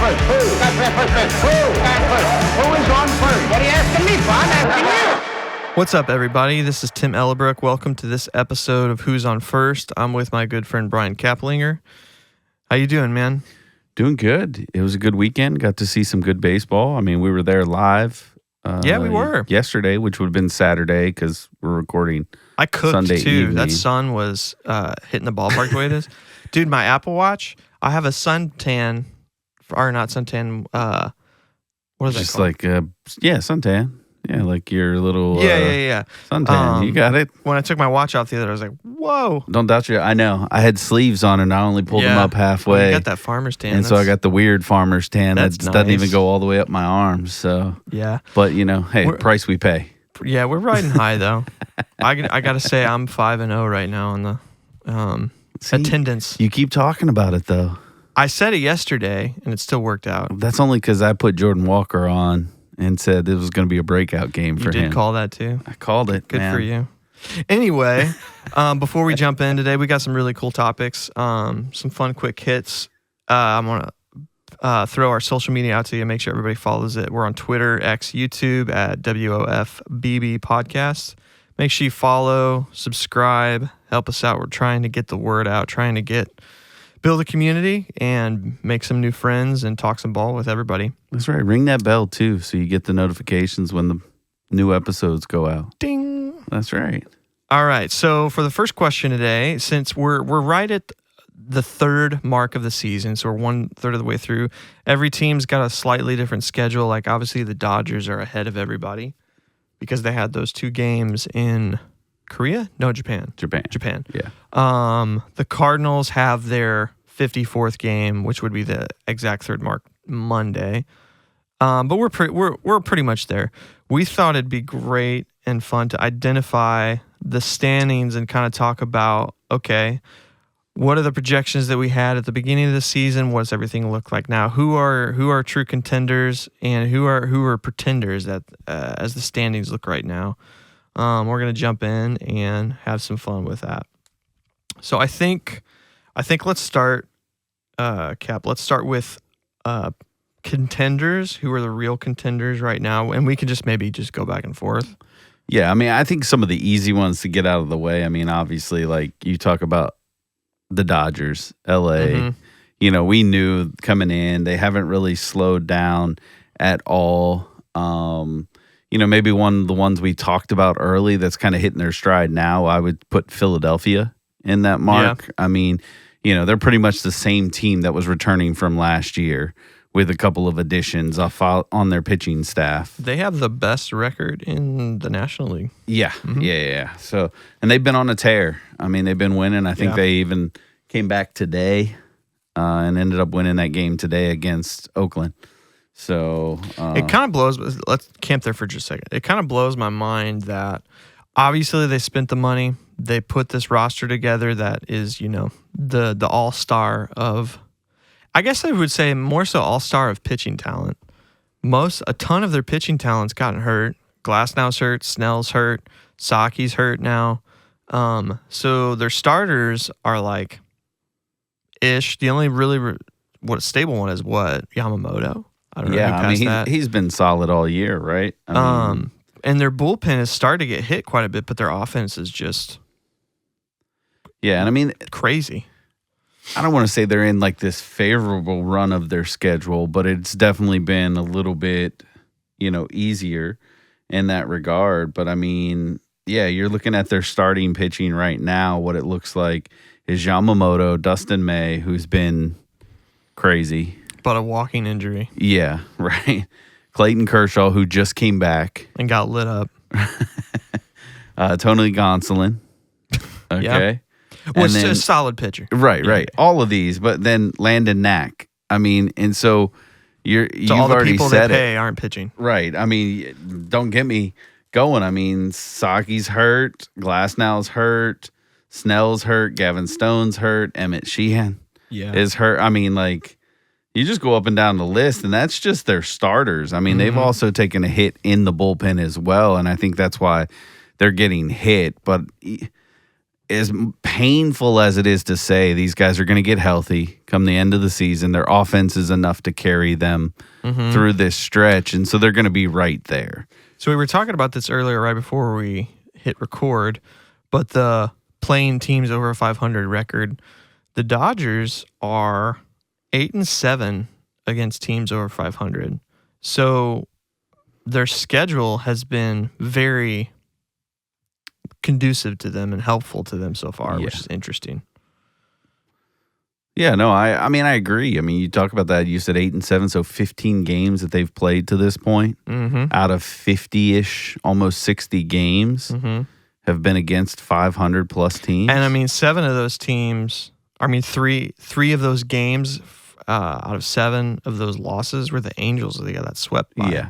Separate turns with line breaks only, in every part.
first? Who? Got first base. Who? Got first. Who is on first? What are you asking me for? I'm asking you.
What's up, everybody? This is Tim Ellerbrook. Welcome to this episode of Who's on First. I'm with my good friend Brian Caplinger. How you doing, man?
Doing good. It was a good weekend. Got to see some good baseball. I mean, we were there live.
Yeah, we were.
Yesterday, which would have been Saturday because we're recording
I cooked,
Sunday
too.
evening.
That sun was hitting the ballpark the way it is. Dude, my Apple Watch, I have a suntan, or not suntan, what is that
Just
called?
like, suntan. Yeah, like your little
Yeah.
suntan. You got it.
When I took my watch off the other day, I was like, whoa.
Don't doubt you. I know. I had sleeves on and I only pulled them up halfway.
You got that farmer's tan.
And so I got the weird farmer's tan that
That's
doesn't
nice.
even go all the way up my arms. So,
Yeah.
but hey, price we pay.
Yeah, we're riding high, though. I got to say, I'm 5-0 right now on the attendance.
You keep talking about it, though.
I said it yesterday, and it still worked out.
That's only because I put Jordan Walker on and said it was going to be a breakout game for him.
You did call that, too.
I called it.
Good
man.
for you. Anyway, before we jump in today, we got some really cool topics, some fun quick hits. I'm going to throw our social media out to you, make sure everybody follows it. We're on Twitter, X, YouTube at WOF BB Podcast. Make sure you follow, subscribe, help us out. We're trying to get the word out, build a community and make some new friends and talk some ball with everybody.
That's right. Ring that bell, too, so you get the notifications when the new episodes go out.
Ding.
That's right.
All right. So for the first question today, since we're right at the third mark of the season, so we're 1/3 of the way through, every team's got a slightly different schedule. Like obviously the Dodgers are ahead of everybody because they had those 2 games in Korea? No, Japan. Japan.
Yeah.
The Cardinals have their 54th game, which would be the exact third mark Monday. But we're pretty much there. We thought it'd be great and fun to identify the standings and kind of talk about, okay, what are the projections that we had at the beginning of the season? What does everything look like now? Who are true contenders and who are pretenders that as the standings look right now? We're gonna jump in and have some fun with that. So I think let's start, Cap. Let's start with contenders. Who are the real contenders right now? And we can maybe go back and forth.
Yeah, I mean, I think some of the easy ones to get out of the way. I mean, obviously, like you talk about the Dodgers, LA.
Mm-hmm.
We knew coming in, they haven't really slowed down at all. Maybe one of the ones we talked about early that's kind of hitting their stride now, I would put Philadelphia in that mark.
Yeah.
I mean, they're pretty much the same team that was returning from last year with a couple of additions on their pitching staff.
They have the best record in the National League.
Yeah, yeah. So, and they've been on a tear. I mean, they've been winning. I think they even came back today and ended up winning that game today against Oakland. So
it kind of blows. Let's camp there for just a second. It kind of blows my mind that obviously they spent the money. They put this roster together that is, the all-star of, I guess I would say more so all-star of pitching talent. A ton of their pitching talent's gotten hurt. Glasnow's hurt. Snell's hurt. Saki's hurt now. So their starters are like ish. The only really what stable one is Yamamoto. I don't know.
Yeah, I mean, he's been solid all year, right? I mean,
and their bullpen is starting to get hit quite a bit, but their offense is just
and I mean
crazy.
I don't want to say they're in like this favorable run of their schedule, but it's definitely been a little bit, easier in that regard. But I mean, yeah, you're looking at their starting pitching right now. What it looks like is Yamamoto, Dustin May, who's been crazy.
But a walking injury.
Yeah, right. Clayton Kershaw, who just came back.
And got lit up.
Tony Gonsolin. Okay.
Yeah. Which is a solid pitcher.
Right. All of these, but then Landon Knack. I mean, and so you've
all the
already
people
said
they pay
it.
aren't pitching.
Right. I mean, don't get me going. I mean, Saki's hurt. Glasnow's hurt. Snell's hurt. Gavin Stone's hurt. Emmett Sheehan is hurt. I mean, like, you just go up and down the list, and that's just their starters. I mean, they've also taken a hit in the bullpen as well, and I think that's why they're getting hit. But as painful as it is to say, these guys are going to get healthy come the end of the season. Their offense is enough to carry them through this stretch, and so they're going to be right there.
So we were talking about this earlier, right before we hit record, but the playing teams over a 500 record, the Dodgers are 8-7 against teams over 500. So their schedule has been very conducive to them and helpful to them so far, which is interesting.
Yeah, no, I mean, I agree. I mean, you talk about that. You said 8-7, so 15 games that they've played to this point out of 50-ish, almost 60 games have been against 500 plus teams.
And I mean, 7 of those teams, I mean, three of those games out of 7 of those losses were the Angels that they got swept by.
Yeah.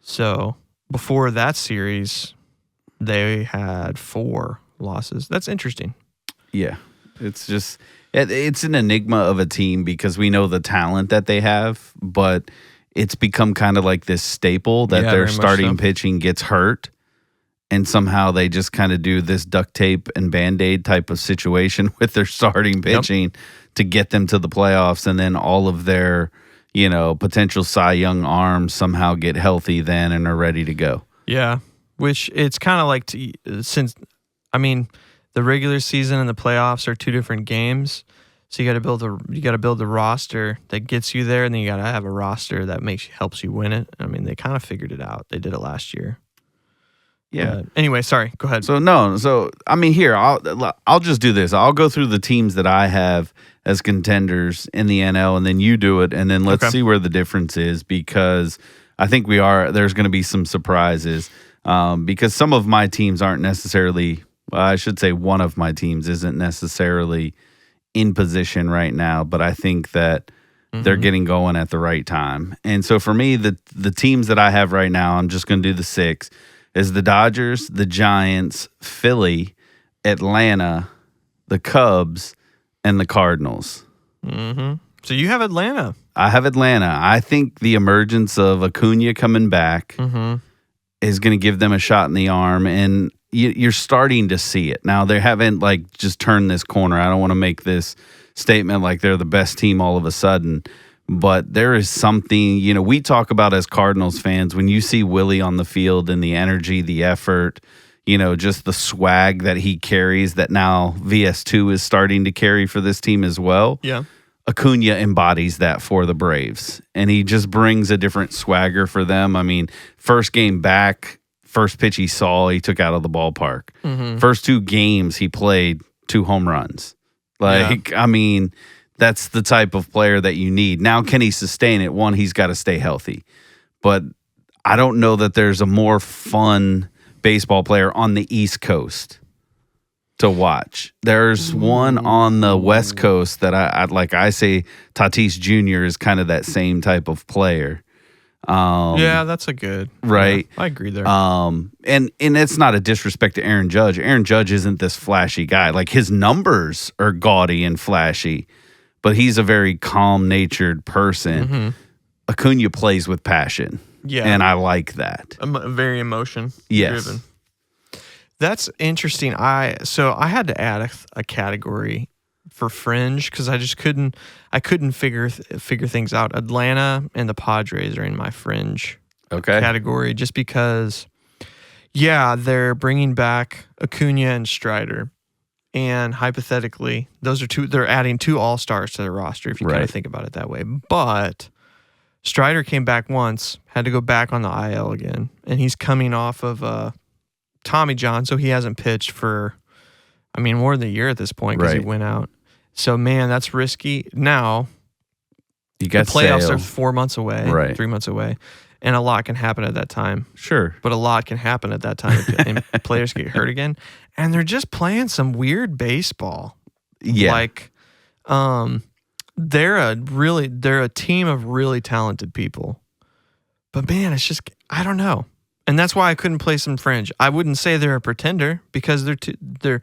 So before that series, they had 4 losses. That's interesting.
Yeah. It's just, it's an enigma of a team because we know the talent that they have, but it's become kind of like this staple that their starting pitching gets hurt. And somehow they just kind of do this duct tape and Band-Aid type of situation with their starting pitching to get them to the playoffs. And then all of their, potential Cy Young arms somehow get healthy then and are ready to go.
Yeah, which it's kind of like the regular season and the playoffs are 2 different games. So you got to build the roster that gets you there, and then you got to have a roster that helps you win it. I mean, they kind of figured it out. They did it last year.
Yeah.
Anyway, sorry. Go ahead.
So I mean, here I'll just do this. I'll go through the teams that I have as contenders in the NL, and then you do it, and then let's see where the difference is, because I think there's going to be some surprises because some of my teams aren't necessarily. Well, I should say one of my teams isn't necessarily in position right now, but I think that they're getting going at the right time. And so for me, the teams that I have right now, I'm just going to do the 6. Is the Dodgers, the Giants, Philly, Atlanta, the Cubs, and the Cardinals.
So you have Atlanta.
I have Atlanta. I think the emergence of Acuna coming back is going to give them a shot in the arm, and you're starting to see it. Now, they haven't just turned this corner. I don't want to make this statement like they're the best team all of a sudden. But there is something, we talk about as Cardinals fans, when you see Willie on the field and the energy, the effort, just the swag that he carries that now VS2 is starting to carry for this team as well.
Yeah.
Acuna embodies that for the Braves, and he just brings a different swagger for them. I mean, first game back, first pitch he took out of the ballpark. First 2 games he played, 2 home runs. I mean, that's the type of player that you need. Now, can he sustain it? One, he's got to stay healthy. But I don't know that there's a more fun baseball player on the East Coast to watch. There's one on the West Coast that I say Tatis Jr. is kind of that same type of player.
Yeah, that's a good.
Right.
Yeah, I agree there.
And it's not a disrespect to Aaron Judge. Aaron Judge isn't this flashy guy. His numbers are gaudy and flashy, but he's a very calm-natured person. Acuna plays with passion.
Yeah.
And I like that.
Very emotion
Yes.
driven. That's interesting. I had to add a category for fringe because I just couldn't figure things out. Atlanta and the Padres are in my fringe category just because, they're bringing back Acuna and Strider. And hypothetically, they're adding 2 all-stars to their roster if you kind of think about it that way. But Strider came back once, had to go back on the IL again, and he's coming off of Tommy John, so he hasn't pitched for, more than a year at this point because he went out. So, man, that's risky. Now,
you got
the playoffs are 4 months away, 3 months away, and a lot can happen at that time.
Sure.
But a lot can happen at that time and players get hurt again. And they're just playing some weird baseball.
Yeah.
They're a team of really talented people. But man, it's just, I don't know. And that's why I couldn't play some fringe. I wouldn't say they're a pretender because the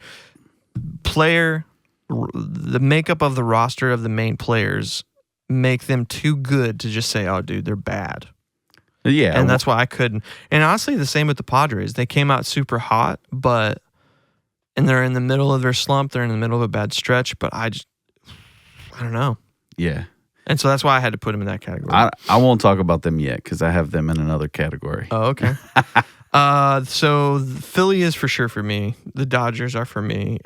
makeup of the roster of the main players make them too good to just say, oh, dude, they're bad.
Yeah.
And that's why I couldn't. And honestly, the same with the Padres. They came out super hot, but and they're in the middle of their slump. They're in the middle of a bad stretch, but I don't know.
Yeah.
And so that's why I had to put them in that category.
I won't talk about them yet because I have them in another category.
Oh, okay. So Philly is for sure for me. The Dodgers are for me.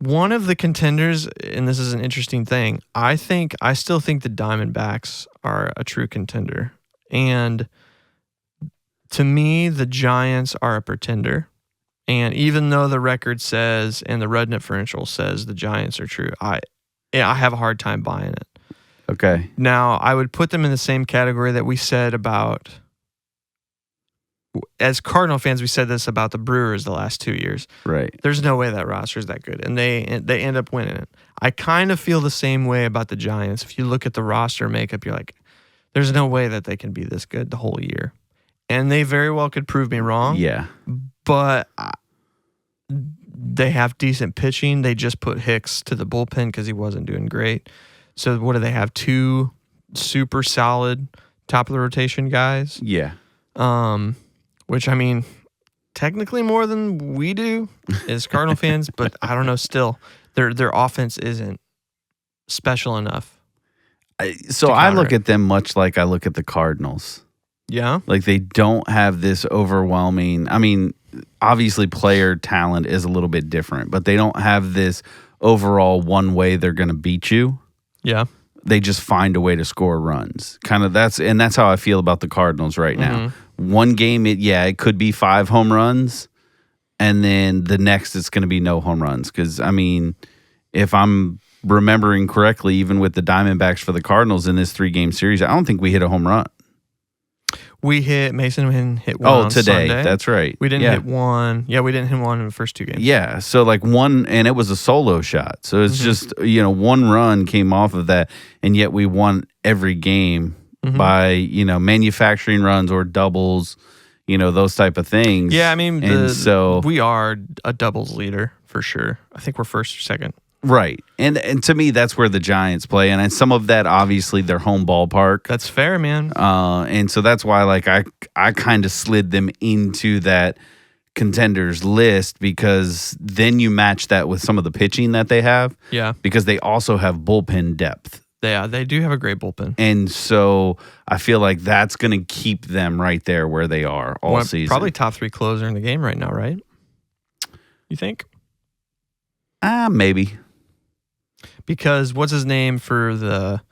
One of the contenders, and this is an interesting thing, I still think the Diamondbacks are a true contender. And to me, the Giants are a pretender. And even though the record says and the red differential says the Giants are true, I have a hard time buying it.
Okay.
Now, I would put them in the same category that we said about, as Cardinal fans, we said this about the Brewers the last 2 years.
Right.
There's no way that roster is that good, and they end up winning it. I kind of feel the same way about the Giants. If you look at the roster makeup, you're like, there's no way that they can be this good the whole year. And they very well could prove me wrong.
Yeah.
But they have decent pitching. They just put Hicks to the bullpen because he wasn't doing great. So what do they have? 2 super solid top of the rotation guys?
Yeah.
Which, I mean, technically more than we do as Cardinal fans, but I don't know, still, their offense isn't special enough.
So I look at them much like I look at the Cardinals.
Yeah?
Like they don't have this overwhelming, I mean, obviously player talent is a little bit different, but they don't have this overall one way they're going to beat you.
Yeah.
They just find a way to score runs. That's how I feel about the Cardinals right now. One game, it could be 5 home runs, and then the next it's going to be no home runs. Because, I mean, if I'm remembering correctly, even with the Diamondbacks for the Cardinals in this 3-game series, I don't think we hit a home run.
Mason hit one on
today.
Sunday.
That's right.
We didn't hit one. Yeah, we didn't hit one in the first 2 games.
Yeah, so like one, and it was a solo shot. So it's just, one run came off of that, and yet we won every game by, manufacturing runs or doubles, those type of things.
Yeah, I mean,
so
we are a doubles leader for sure. I think we're first or second.
Right. And to me, that's where the Giants play. And some of that, obviously, their home ballpark.
That's fair, man.
And so that's why, like, I kind of slid them into that contenders list, because then you match that with some of the pitching that they have.
Yeah.
Because they also have bullpen depth.
Yeah, they do have a great bullpen.
And so I feel like that's going to keep them right there where they are all season.
Probably top 3 closer in the game right now, right? You think?
Maybe.
Because what's his name for the...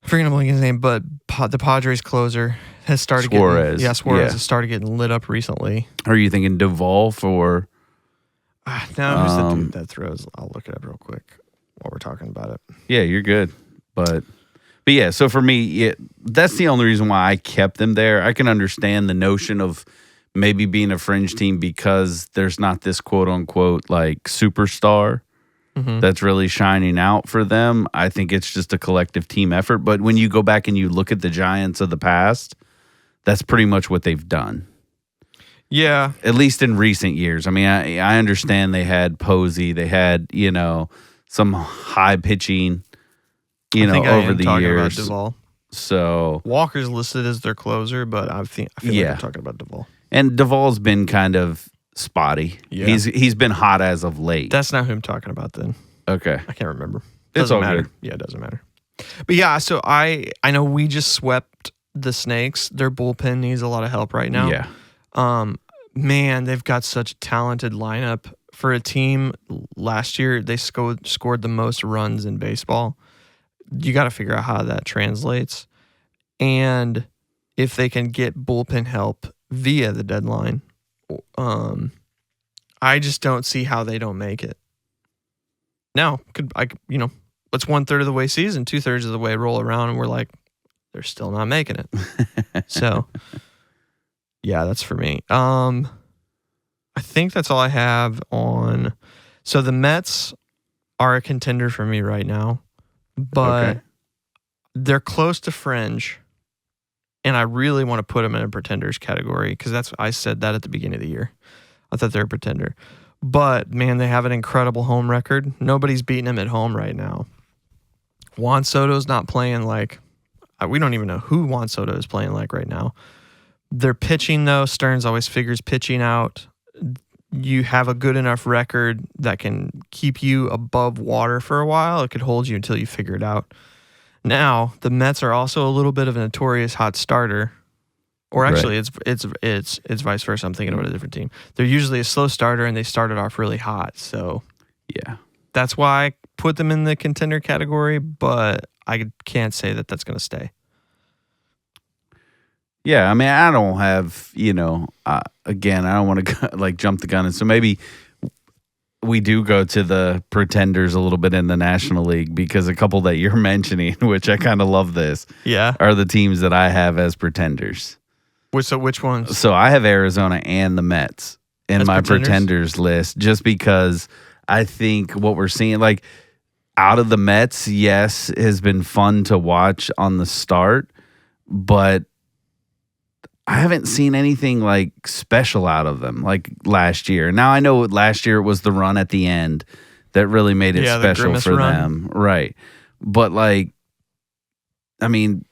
I'm forgetting to blank his name, but the Padres closer has started
Suarez.
Suarez has started getting lit up recently.
Are you thinking Duvall for...
No, who's the dude that throws? I'll look it up real quick while we're talking about it.
Yeah, you're good. But yeah, so for me, that's the only reason why I kept them there. I can understand the notion of maybe being a fringe team because there's not this quote-unquote like superstar that's really shining out for them. I think it's just a collective team effort. But when you go back and you look at the Giants of the past, that's pretty much what they've done.
Yeah.
At least in recent years. I mean, I understand they had Posey. They had, some high pitching, over the years.
About Duvall.
So
Walker's listed as their closer, but I feel like I'm talking about Duvall.
And Duvall's been kind of spotty. Yeah. He's been hot as of late.
That's not who I'm talking about then.
Okay.
I can't remember.
It's all
matter.
Good.
Yeah, it doesn't matter. But yeah, so I know we just swept the Snakes. Their bullpen needs a lot of help right now.
Yeah.
Man, they've got such a talented lineup. For a team last year, they scored the most runs in baseball. You got to figure out how that translates. And if they can get bullpen help via the deadline, I just don't see how they don't make it. Now, it's 1/3 of the way season, 2/3 of the way roll around, and we're like, they're still not making it. So, yeah, that's for me. I think that's all I have on. So the Mets are a contender for me right now, but they're close to fringe, and I really want to put them in a pretenders category because I said that at the beginning of the year. I thought they're a pretender. But, man, they have an incredible home record. Nobody's beating them at home right now. Juan Soto's not playing like... We don't even know who Juan Soto is playing like right now. They're pitching, though. Stearns always figures pitching out. you have a good enough record that can keep you above water for a while. It could hold you until you figure it out. Now, the Mets are also a little bit of a notorious hot starter. Or actually, it's vice versa. I'm thinking about a different team. They're usually a slow starter, and they started off really hot. So
Yeah.
that's why I put them in the contender category, but I can't say that that's going to stay.
Yeah, I mean, I don't have, again, I don't want to jump the gun. And so maybe we do go to the pretenders a little bit in the National League, because a couple that you're mentioning, which I kind of love this, are the teams that I have as pretenders.
So which ones?
So I have Arizona and the Mets in
As
my
pretenders?
pretenders list, just because I think what we're seeing, out of the Mets, yes, has been fun to watch on the start, but I haven't seen anything special out of them like last year. Now I know last year it was the run at the end that really made it special for them. Right. But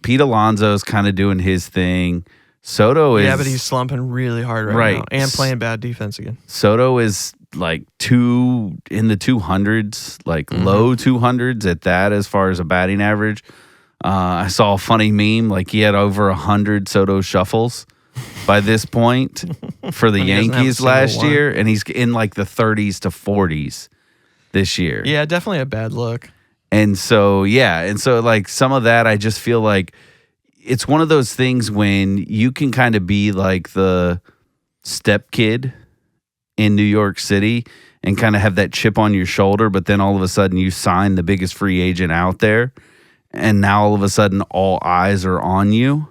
Pete Alonso's kind of doing his thing. Soto is...
Yeah, but he's slumping really hard right now and playing bad defense again.
Soto is in the 200s, low 200s at that as far as a batting average. I saw a funny meme, he had over 100 Soto shuffles by this point for the Yankees last year, and he's in the 30s to 40s this year.
Yeah, definitely a bad look.
And so, some of that, I just feel like it's one of those things when you can kind of be the step kid in New York City and kind of have that chip on your shoulder, but then all of a sudden you sign the biggest free agent out there. And now all of a sudden, all eyes are on you,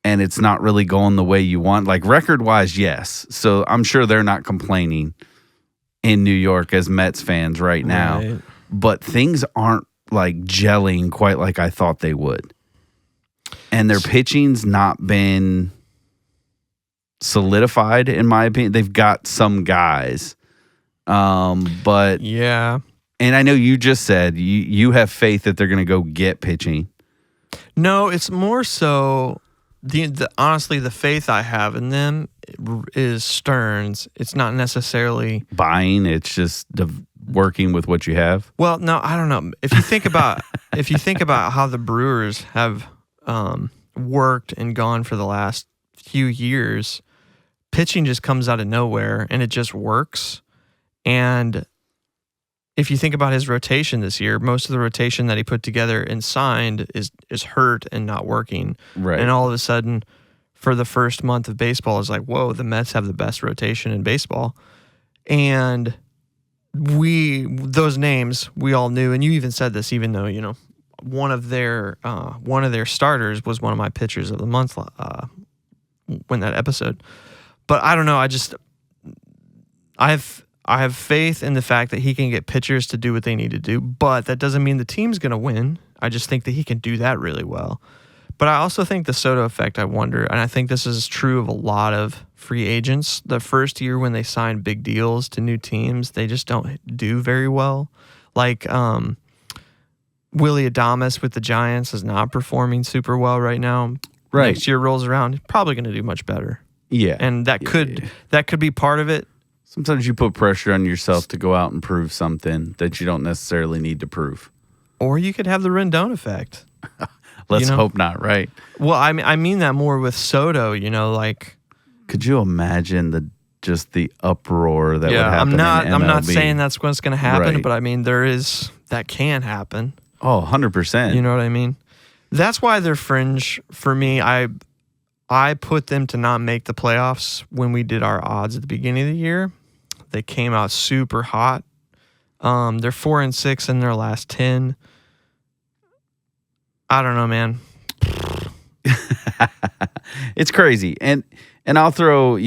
and it's not really going the way you want. Record-wise, yes. So I'm sure they're not complaining in New York as Mets fans right now.
Right.
But things aren't gelling quite like I thought they would. And their pitching's not been solidified, in my opinion. They've got some guys, but
yeah.
And I know you just said you have faith that they're going to go get pitching.
No, it's more so honestly the faith I have in them is Stearns. It's not necessarily
buying. It's just working with what you have.
Well, no, I don't know. If you think about how the Brewers have worked and gone for the last few years, pitching just comes out of nowhere and it just works. And if you think about his rotation this year, most of the rotation that he put together and signed is hurt and not working.
Right.
And all of a sudden, for the first month of baseball, it's whoa, the Mets have the best rotation in baseball. And those names we all knew, and you even said this, even though one of their starters was one of my pitchers of the month when that episode. But I don't know. I have faith in the fact that he can get pitchers to do what they need to do, but that doesn't mean the team's going to win. I just think that he can do that really well. But I also think the Soto effect, I wonder, and I think this is true of a lot of free agents. The first year when they sign big deals to new teams, they just don't do very well. Willie Adames with the Giants is not performing super well right now.
Right.
Next year rolls around, he's probably going to do much better.
Yeah.
And that could be part of it.
Sometimes you put pressure on yourself to go out and prove something that you don't necessarily need to prove.
Or you could have the Rendon effect.
Let's hope not, right?
Well, I mean that more with Soto,
Could you imagine the uproar that would happen?
I'm not saying that's what's going to happen,
Right.
but I mean that can happen.
Oh, 100%.
You know what I mean? That's why they're fringe for me. I put them to not make the playoffs when we did our odds at the beginning of the year. They came out super hot. They're 4-6 in their last 10. I don't know, man.
It's crazy. And I'll throw,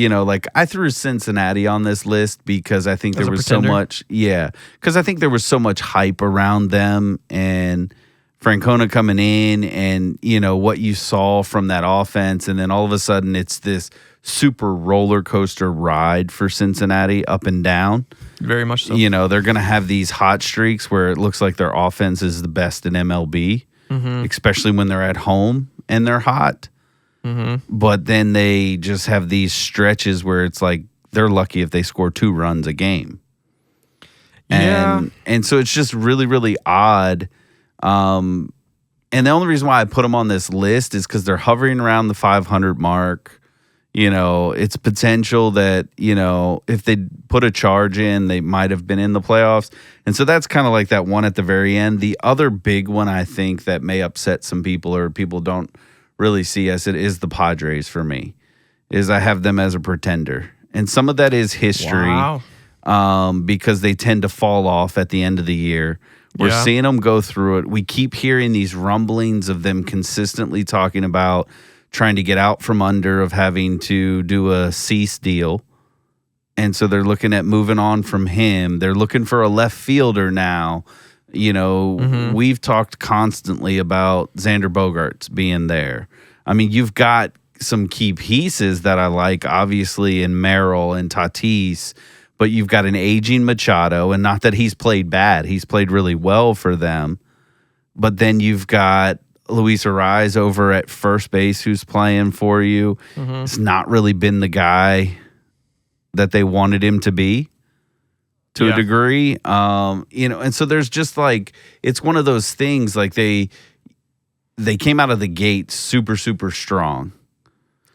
I threw Cincinnati on this list because I think there was so much, because I think there was so much hype around them and Francona coming in and, what you saw from that offense. And then all of a sudden it's this super roller coaster ride for Cincinnati up and down.
Very much so.
They're going to have these hot streaks where it looks like their offense is the best in MLB, especially when they're at home and they're hot. But then they just have these stretches where it's they're lucky if they score 2 runs a game. And so it's just really, really odd. And the only reason why I put them on this list is because they're hovering around the 500 mark. You know, it's potential that, you know, if they put a charge in, they might have been in the playoffs. And so that's kind of like that one at the very end. The other big one I think that may upset some people or people don't really see as it is the Padres for me, is I have them as a pretender. And some of that is history.
Wow.
Because they tend to fall off at the end of the year. We're seeing them go through it. We keep hearing these rumblings of them consistently talking about trying to get out from under of having to do a cease deal. And so they're looking at moving on from him. They're looking for a left fielder now. You know, we've talked constantly about Xander Bogaerts being there. I mean, you've got some key pieces that I like, obviously, in Merrill and Tatis. But you've got an aging Machado, and not that he's played bad. He's played really well for them. But then you've got Luis Arraez over at first base who's playing for you. It's not really been the guy that they wanted him to be to a degree. You know, and so there's just like, it's one of those things like they came out of the gate super, super strong.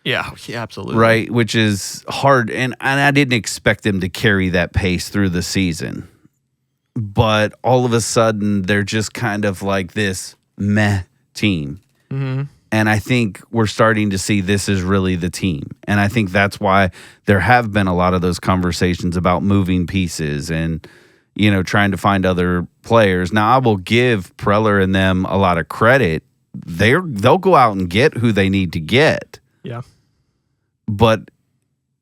Yeah, absolutely.
Right, which is hard. And I didn't expect them to carry that pace through the season. But all of a sudden, they're just kind of like this meh team. And I think we're starting to see this is really the team. And I think that's why there have been a lot of those conversations about moving pieces and, you know, trying to find other players. Now, I will give Preller and them a lot of credit. They'll go out and get who they need to get.
Yeah.
But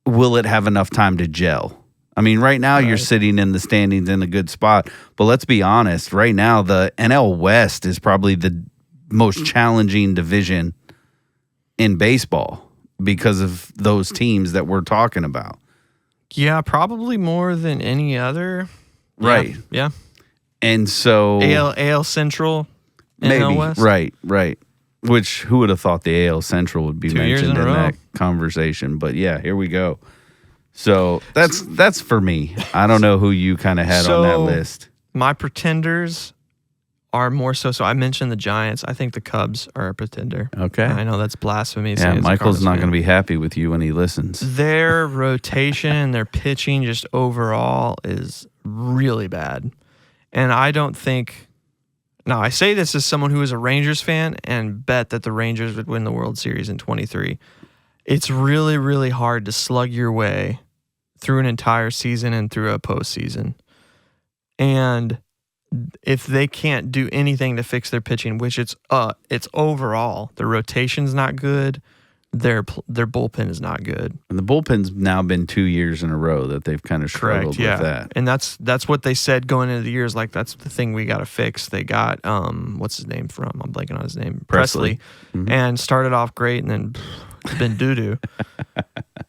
will it have enough time to gel? I mean, right now you're sitting in the standings in a good spot. But let's be honest, right now the NL West is probably the most challenging division in baseball because of those teams that we're talking about.
Yeah, probably more than any other.
Right.
Yeah.
And so
AL Central, NL West.
Right. Which, who would have thought the AL Central would be
2 years
mentioned
in
in
a row.
that conversation? But yeah, here we go. So that's for me. I don't know who you kind of had on that list.
My pretenders are more so. So I mentioned the Giants. I think the Cubs are a pretender.
Okay.
I know that's blasphemy.
Yeah, Michael's not going to be happy with you when he listens.
Their rotation and their pitching just overall is really bad. And I don't think... Now, I say this as someone who is a Rangers fan and bet that the Rangers would win the World Series in 23. It's really, really hard to slug your way through an entire season and through a postseason. And if they can't do anything to fix their pitching, which it's overall, their rotation's not good, their bullpen is not good.
And the bullpen's now been 2 years in a row that they've kind of struggled with that.
And that's what they said going into the years. Like, that's the thing we got to fix. They got, what's his name from? I'm blanking on his name. Presley. And started off great and then it's been doo-doo.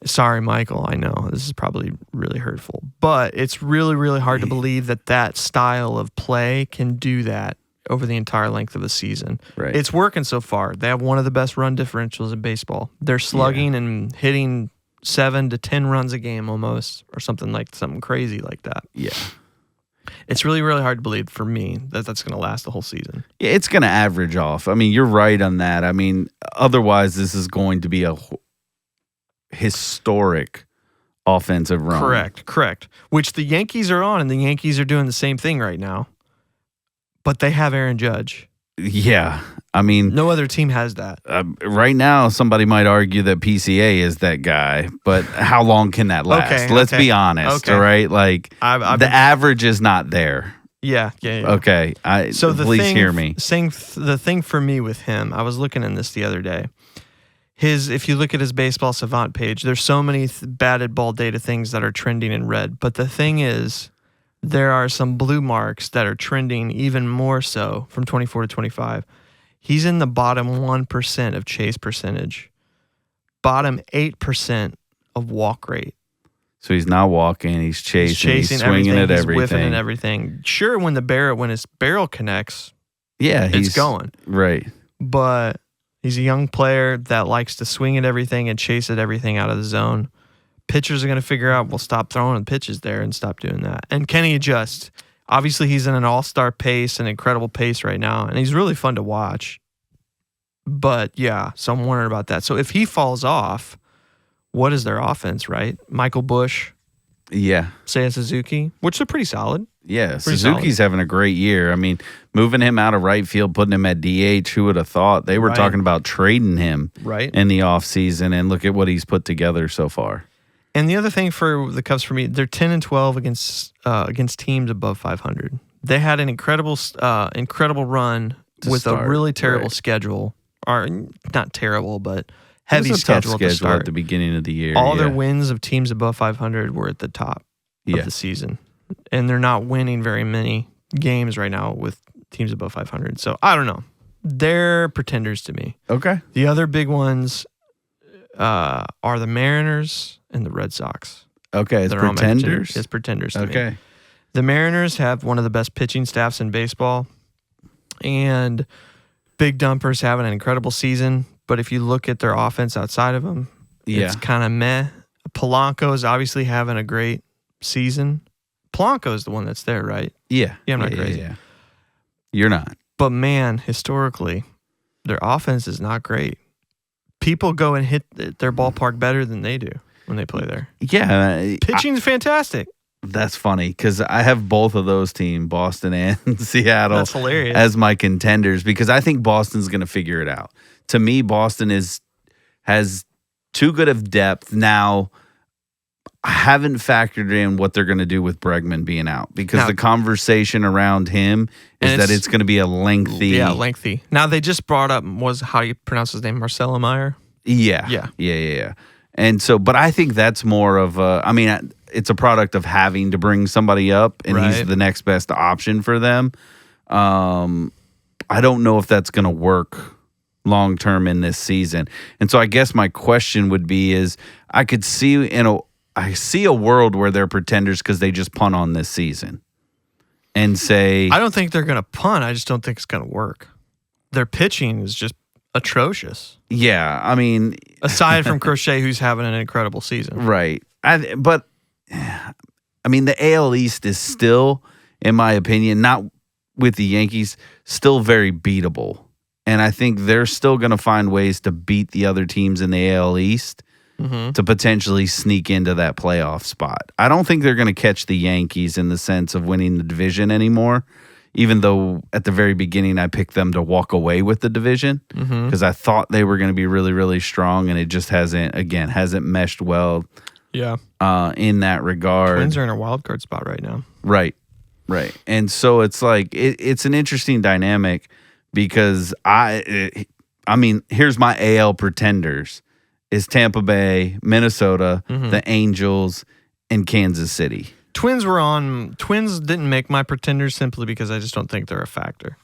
Sorry, Michael. I know this is probably really hurtful. But it's really, really hard to believe that style of play can do that over the entire length of the season.
Right.
It's working so far. They have one of the best run differentials in baseball. They're slugging and hitting 7 to 10 runs a game almost, or something crazy like that.
Yeah.
It's really, really hard to believe for me that that's going to last the whole season.
Yeah, it's going to average off. I mean, you're right on that. I mean, otherwise this is going to be a historic offensive run.
Correct. Which the Yankees are on, and the Yankees are doing the same thing right now. But they have Aaron Judge.
Yeah. I mean,
no other team has that.
Right now, somebody might argue that PCA is that guy, but how long can that last? Let's be honest, all right? Like, the average is not there.
Yeah.
Okay. Please hear me.
The thing for me with him, I was looking in this the other day. If you look at his Baseball Savant page, there's so many batted ball data things that are trending in red. But the thing is, there are some blue marks that are trending even more so from 24 to 25. He's in the bottom 1% of chase percentage, bottom 8% of walk rate.
So he's not walking, he's chasing he's swinging at everything.
He's whiffing at everything. Sure, when his barrel connects,
he's
going.
Right.
But he's a young player that likes to swing at everything and chase at everything out of the zone. pitchers are going to figure out, we'll stop throwing pitches there and stop doing that. And can he adjust? Obviously, he's in an all-star pace, an incredible pace right now, and he's really fun to watch. But, yeah, so I'm wondering about that. So if he falls off, what is their offense, right? Michael Busch,
Yeah.
Seiya Suzuki, which are pretty solid.
Yeah,
Pretty
Suzuki's having a great year. I mean, moving him out of right field, putting him at DH, who would have thought? They were
Right.
talking about trading him
Right.
in the offseason, and look at what he's put together so far.
And the other thing for the Cubs for me, they're 10-12 against teams above 500. They had an incredible run
To
with
start,
a really terrible
right.
schedule, or not terrible, but
It
heavy
was a tough
schedule to
schedule
start.
at the beginning of the year.
All
yeah.
their wins of teams above 500 were at the top
Yeah.
of the season, and they're not winning very many games right now with teams above 500. So I don't know. They're pretenders to me.
Okay.
The other big ones are the Mariners and the Red Sox.
Okay, it's
They're on my
pretenders.
It's pretenders to me.
Okay.
The Mariners have one of the best pitching staffs in baseball, and Big Dumper's having an incredible season. But if you look at their offense outside of them, it's kind of meh. Polanco is obviously having a great season. Polanco is the one that's there, right?
Yeah.
Yeah, I'm not crazy.
Yeah. You're not.
But man, historically, their offense is not great. People go and hit their ballpark better than they do when they play there.
Yeah.
Pitching's fantastic.
That's funny because I have both of those teams, Boston and Seattle,
That's hilarious.
as my contenders because I think Boston's going to figure it out. To me, Boston has too good of depth. Now, I haven't factored in what they're going to do with Bregman being out because
Now-
the conversation around him is
And
that
it's-
it's going to be a lengthy.
Yeah, lengthy. Now they just brought up how do you pronounce his name? Marcelo Meyer.
Yeah. And so, but I think that's more of it's a product of having to bring somebody up, and he's
Right.
the next best option for them. I don't know if that's going to work long term in this season. And so, I guess my question would be: is I see a world where they're pretenders because they just punt on this season and say,
I don't think they're going to punt. I just don't think it's going to work. Their pitching is just atrocious.
yeah, I mean,
Aside from Crochet, who's having an incredible season.
right. But I mean, the AL East is still, in my opinion, not with the Yankees, still very beatable. And I think they're still going to find ways to beat the other teams in the AL East to potentially sneak into that playoff spot. I don't think they're going to catch the Yankees in the sense of winning the division anymore, even though at the very beginning I picked them to walk away with the division because I thought they were going to be really, really strong, and it just hasn't meshed well
Yeah.
in that regard.
Twins are in a wild card spot right now.
Right. And so it's like it's an interesting dynamic because I mean, here's my AL pretenders is Tampa Bay, Minnesota, the Angels, and Kansas City.
Twins didn't make my pretenders simply because I just don't think they're a factor.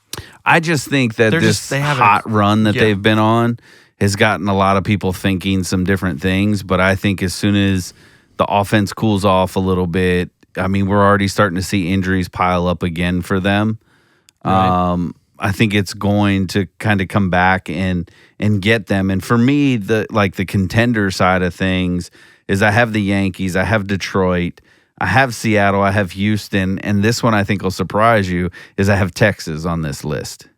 I just think that they have hot run that they've been on has gotten a lot of people thinking some different things, but I think as soon as the offense cools off a little bit, I mean, we're already starting to see injuries pile up again for them.
Right.
I think it's going to kind of come back and get them. And for me, the contender side of things is I have the Yankees, I have Detroit, I have Seattle, I have Houston, and this one I think will surprise you is I have Texas on this list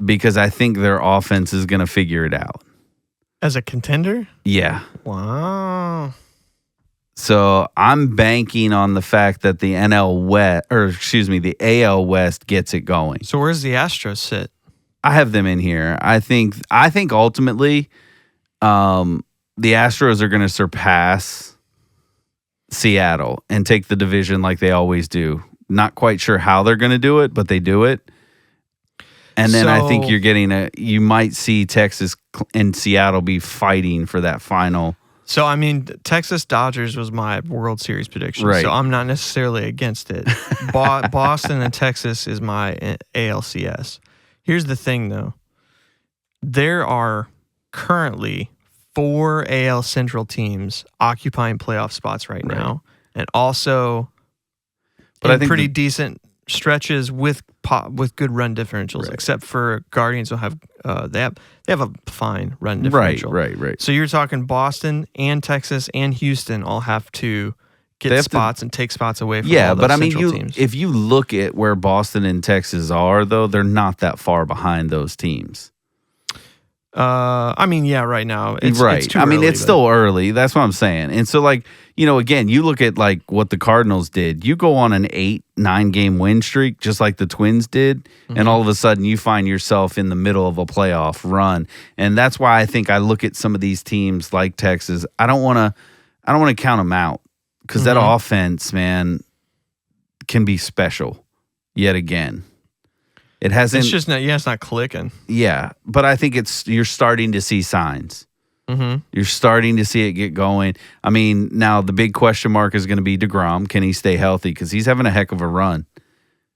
because I think their offense is going to figure it out.
As a contender?
Yeah.
Wow.
So I'm banking on the fact that the the AL West gets it going.
So where's the Astros sit?
I have them in here. I think ultimately, the Astros are going to surpass Seattle and take the division like they always do. Not quite sure how they're going to do it, but they do it. And then I think you might see Texas and Seattle be fighting for that final.
So, I mean, Texas Dodgers was my World Series prediction,
Right.
so I'm not necessarily against it. Boston and Texas is my ALCS. Here's the thing, though. There are currently 4 AL Central teams occupying playoff spots right now, and also
But I think
pretty decent stretches with good run differentials, except for Guardians will have they have a fine run differential.
Right.
So you're talking Boston and Texas and Houston all have to get spots and take spots away from all those
but I mean,
central teams.
if you look at where Boston and Texas are, though, they're not that far behind those teams.
I mean, yeah, right now. It's too
I mean,
early,
it's still early. That's what I'm saying. And so, like, again, you look at like what the Cardinals did. You go on an 8-9 game win streak, just like the Twins did, and all of a sudden you find yourself in the middle of a playoff run. And that's why I think I look at some of these teams like Texas. I don't want to count them out because that offense, man, can be special yet again. It hasn't.
It's just not. Yeah, it's not clicking.
Yeah, but I think you're starting to see signs. You're starting to see it get going. I mean, now the big question mark is going to be DeGrom. Can he stay healthy? Because he's having a heck of a run.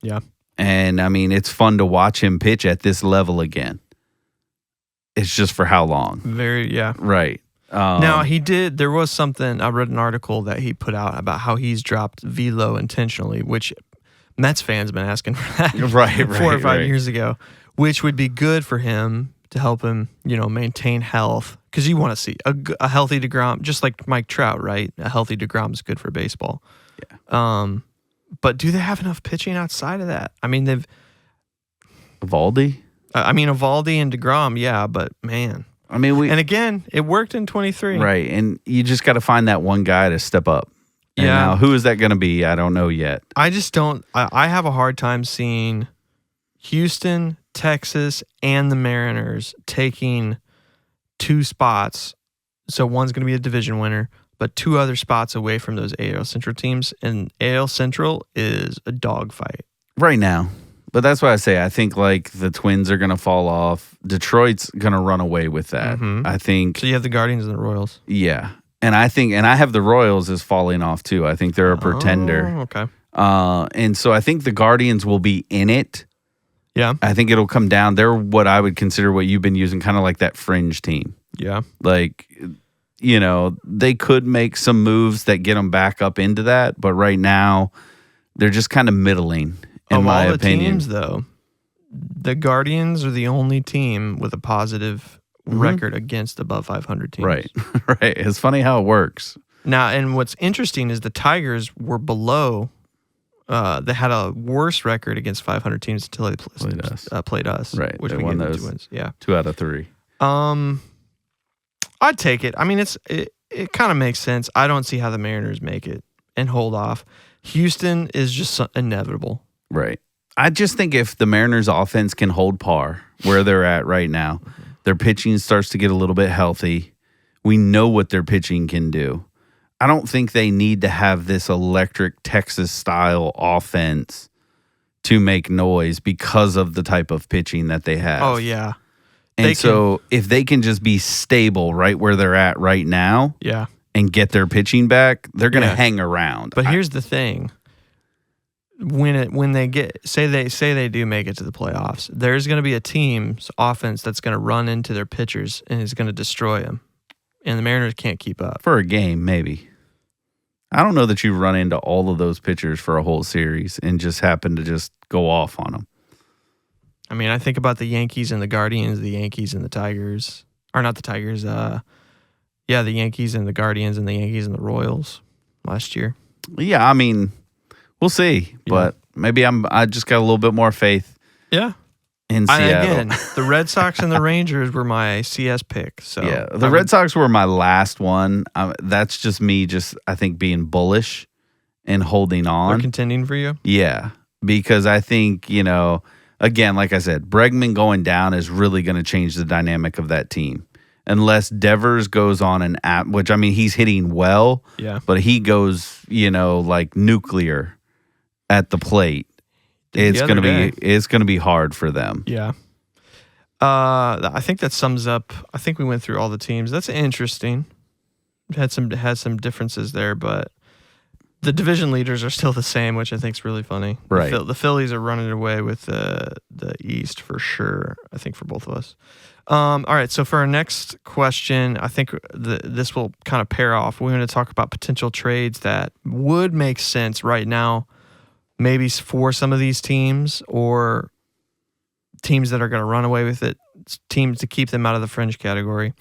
Yeah,
and I mean, it's fun to watch him pitch at this level again. It's just for how long? Right.
Now he did. There was something I read an article that he put out about how he's dropped velo intentionally, which Mets fans been asking for that 4 or 5 years ago, which would be good for him to help him, maintain health. Because you want to see a healthy DeGrom, just like Mike Trout, right? A healthy DeGrom is good for baseball.
Yeah.
But do they have enough pitching outside of that? I mean, they've
Evaldi.
Evaldi and DeGrom, yeah, but man.
I mean,
and again, it worked in 23.
Right, and you just got to find that one guy to step up. And now, who is that going to be? I don't know yet.
I just don't. I have a hard time seeing Houston, Texas, and the Mariners taking 2 spots. So one's going to be a division winner, but 2 other spots away from those AL Central teams. And AL Central is a dogfight
right now. But that's why I say I think like the Twins are going to fall off. Detroit's going to run away with that. I think.
So you have the Guardians and the Royals.
Yeah. And I have the Royals as falling off too. I think they're a pretender.
Oh, okay.
And so I think the Guardians will be in it.
Yeah.
I think it'll come down. They're what I would consider what you've been using, kind of like that fringe team.
Yeah.
Like, they could make some moves that get them back up into that. But right now, they're just kind of middling, in my opinion. Of all the
teams, though, the Guardians are the only team with a positive record against above 500 teams.
Right. It's funny how it works.
Now, and what's interesting is the Tigers were below. They had a worse record against 500 teams until they played us.
Right.
Which
they
we
won
gave
those
2 wins. Yeah.
2 out of 3.
I'd take it. I mean, it kind of makes sense. I don't see how the Mariners make it and hold off. Houston is just inevitable.
Right. I just think if the Mariners offense can hold par where they're at right now, their pitching starts to get a little bit healthy. We know what their pitching can do. I don't think they need to have this electric Texas-style offense to make noise because of the type of pitching that they have.
Oh, yeah.
And so if they can just be stable right where they're at right now and get their pitching back, they're going to hang around.
But here's the thing. When they get say they do make it to the playoffs, there's going to be a team's offense that's going to run into their pitchers and is going to destroy them, and the Mariners can't keep up
for a game. Maybe I don't know that you run into all of those pitchers for a whole series and just happen to just go off on them.
I mean, I think about the Yankees and the Guardians, the Yankees and the Tigers, or not the Tigers. The Yankees and the Guardians and the Yankees and the Royals last year.
Yeah, I mean. We'll see, but maybe I just got a little bit more faith.
Yeah.
In Seattle.
Again, the Red Sox and the Rangers were my CS pick. So
yeah, the Red Sox were my last one. That's just me, I think being bullish and holding on.
They're contending for you.
Yeah, because I think again, like I said, Bregman going down is really going to change the dynamic of that team. Unless Devers goes on an app, which I mean he's hitting well.
Yeah.
But he goes like nuclear at the plate, it's gonna be hard for them.
Yeah. I think that sums up. I think we went through all the teams. That's interesting. Had some differences there, but the division leaders are still the same, which I think is really funny.
Right.
The Phillies are running away with the East for sure. I think for both of us. All right. So for our next question, I think this will kind of pair off. We're going to talk about potential trades that would make sense right now. maybe for some of these teams or teams that are going to run away with it, teams to keep them out of the fringe category.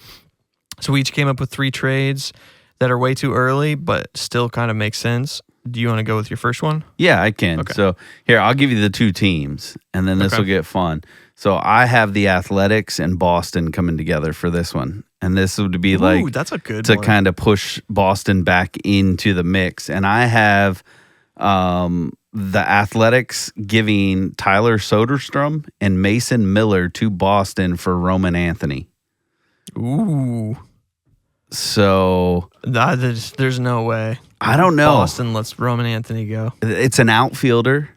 So we each came up with 3 trades that are way too early, but still kind of make sense. Do you want to go with your first one?
Yeah, I can.
Okay.
So here, I'll give you the 2 teams, and then this will get fun. So I have the Athletics and Boston coming together for this one. And this would be
Ooh, that's a good
to
one.
kind of push Boston back into the mix. And I have the Athletics giving Tyler Soderstrom and Mason Miller to Boston for Roman Anthony.
Ooh.
So
There's no way.
I don't know.
Boston lets Roman Anthony go.
It's an outfielder.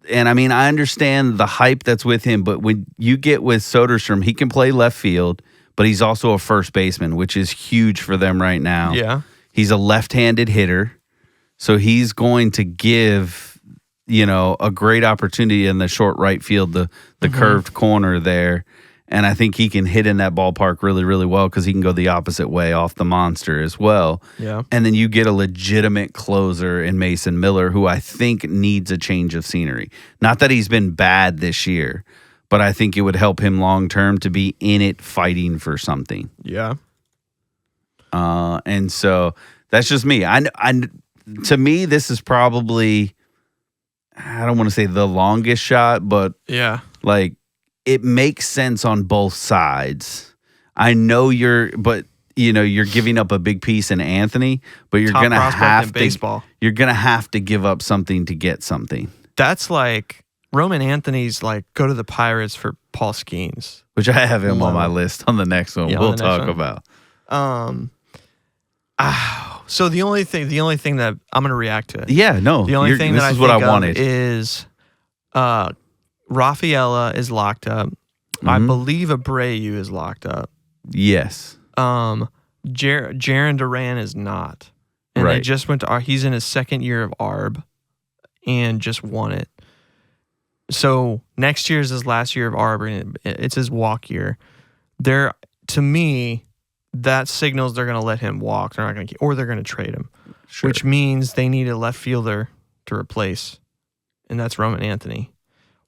And I mean, I understand the hype that's with him, but when you get with Soderstrom, he can play left field, but he's also a first baseman, which is huge for them right now.
Yeah.
He's a left-handed hitter, so he's going to give, a great opportunity in the short right field, the curved corner there. And I think he can hit in that ballpark really, really well because he can go the opposite way off the monster as well.
Yeah.
And then you get a legitimate closer in Mason Miller, who I think needs a change of scenery. Not that he's been bad this year, but I think it would help him long term to be in it fighting for something.
Yeah.
And so that's just me. To me, this is probably, I don't want to say the longest shot, but
Yeah.
like, it makes sense on both sides. I know you're giving up a big piece in Anthony, but you're
Top
gonna
prospect
have
in
to
baseball.
You're gonna have to give up something to get something.
That's like Roman Anthony's like go to the Pirates for Paul Skeens.
Which I have him on my
Low.
list on the next one.
Yeah,
We'll
on the next
talk
one.
about.
So the only thing that I'm gonna react to it.
Yeah, no.
The only thing
this
that I
is
think
what I
of
wanted.
is Rafaela is locked up. I believe Abreu is locked up.
Yes.
Jaron Duran is not. And they
Right.
just went to he's in his second year of ARB and just won it. So next year is his last year of ARB and it's his walk year. To me, that signals they're going to let him walk. They're not going to or they're going to trade him.
Sure.
Which means they need a left fielder to replace. And that's Roman Anthony.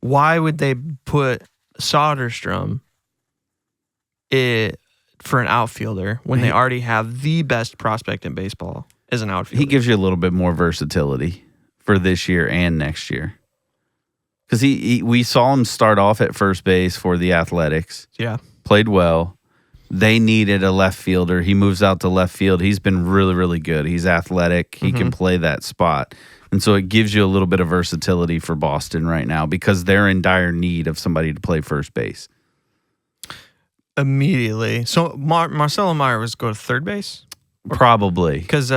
Why would they put Soderstrom for an outfielder when they already have the best prospect in baseball as an outfielder?
He gives you a little bit more versatility for this year and next year. Because we saw him start off at first base for the Athletics.
Yeah.
Played well. They needed a left fielder. He moves out to left field. He's been really, really good. He's athletic. He can play that spot. And so it gives you a little bit of versatility for Boston right now because they're in dire need of somebody to play first base.
Immediately. So Marcelo Meyer was go to third base?
Probably.
Because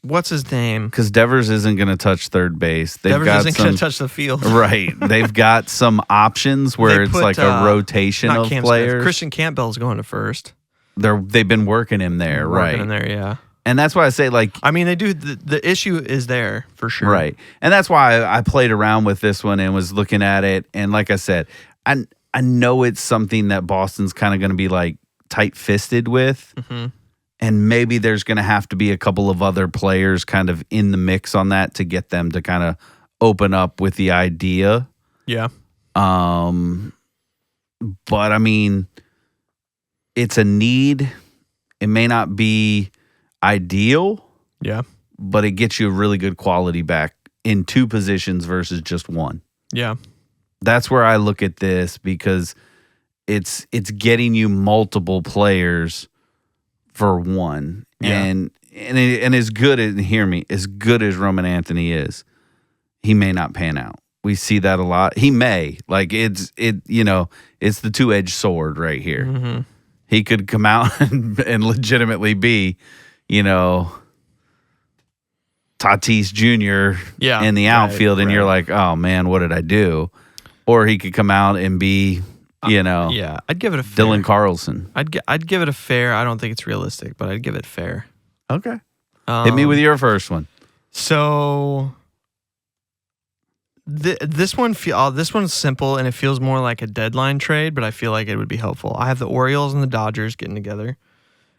what's his name?
Because Devers isn't going to touch third base.
Devers isn't going to touch the field.
Right. They've got some options where
They
it's
put,
like a rotation
not
of
Cam
players.
Smith. Christian Campbell's going to first.
They've been working him there, right?
Working in there, yeah.
And that's why I say, like,
I mean, they do. The issue is there for sure.
right. And that's why I played around with this one and was looking at it. And like I said, I know it's something that Boston's kind of going to be like tight-fisted with.
Mm-hmm.
And maybe there's going to have to be a couple of other players kind of in the mix on that to get them to kind of open up with the idea.
Yeah.
But I mean, it's a need. It may not be ideal,
Yeah.
but it gets you a really good quality back in 2 positions versus just 1.
Yeah.
That's where I look at this because it's getting you multiple players for 1.
Yeah.
And as good as, hear me, as good as Roman Anthony is, he may not pan out. We see that a lot. He may. Like it's the two-edged sword right here.
Mm-hmm.
He could come out and legitimately be, Tatis Jr.
Yeah,
in the outfield, and you're like, oh man, what did I do? Or he could come out and be,
yeah, I'd give it a fair.
Dylan Carlson.
I'd give it a fair. I don't think it's realistic, but I'd give it fair.
Okay. Hit me with your first one.
So this one's simple and it feels more like a deadline trade, but I feel like it would be helpful. I have the Orioles and the Dodgers getting together.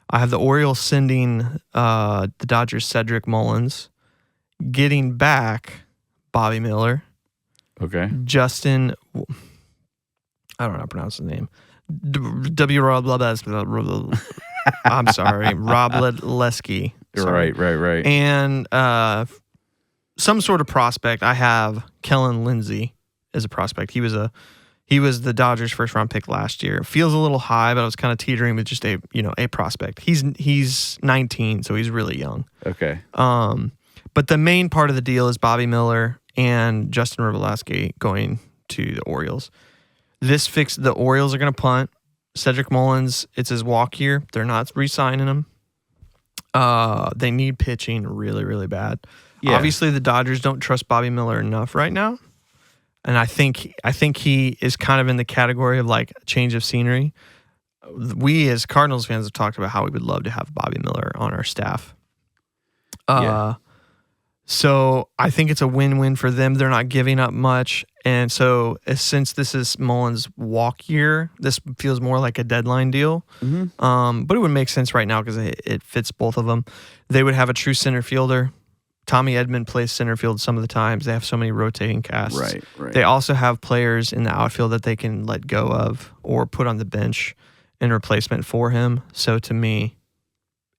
I have the Orioles sending the Dodgers Cedric Mullins, getting back Bobby Miller,
Okay.
Justin, I don't know how to pronounce his name. I'm sorry, Rob Leski.
Right.
And some sort of prospect. I have Kellen Lindsey as a prospect. He was the Dodgers' first round pick last year. Feels a little high, but I was kind of teetering with just a prospect. He's 19, so he's really young.
Okay.
But the main part of the deal is Bobby Miller and Justin Robleski going to the Orioles. The Orioles are going to punt. Cedric Mullins, it's his walk year. They're not re-signing him. They need pitching really, really bad.
Yeah.
Obviously, the Dodgers don't trust Bobby Miller enough right now. And I think he is kind of in the category of like a change of scenery. We as Cardinals fans have talked about how we would love to have Bobby Miller on our staff. So I think it's a win-win for them. They're not giving up much. And so since this is Mullins' walk year, this feels more like a deadline deal.
Mm-hmm.
But it would make sense right now because it fits both of them. They would have a true center fielder. Tommy Edman plays center field some of the times. They have so many rotating casts.
Right.
They also have players in the outfield that they can let go of or put on the bench in replacement for him. So to me,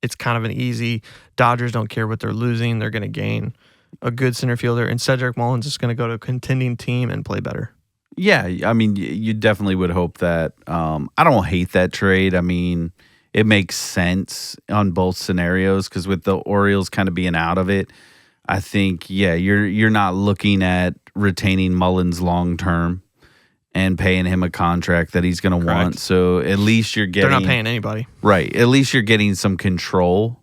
it's kind of an easy. Dodgers don't care what they're losing. They're going to gain a good center fielder. And Cedric Mullins is going to go to a contending team and play better.
Yeah, I mean, you definitely would hope that. I don't hate that trade. I mean, it makes sense on both scenarios because with the Orioles kind of being out of it, I think, you're not looking at retaining Mullins long term and paying him a contract that he's going to want. So at least you're getting.
They're not paying anybody.
Right. At least you're getting some control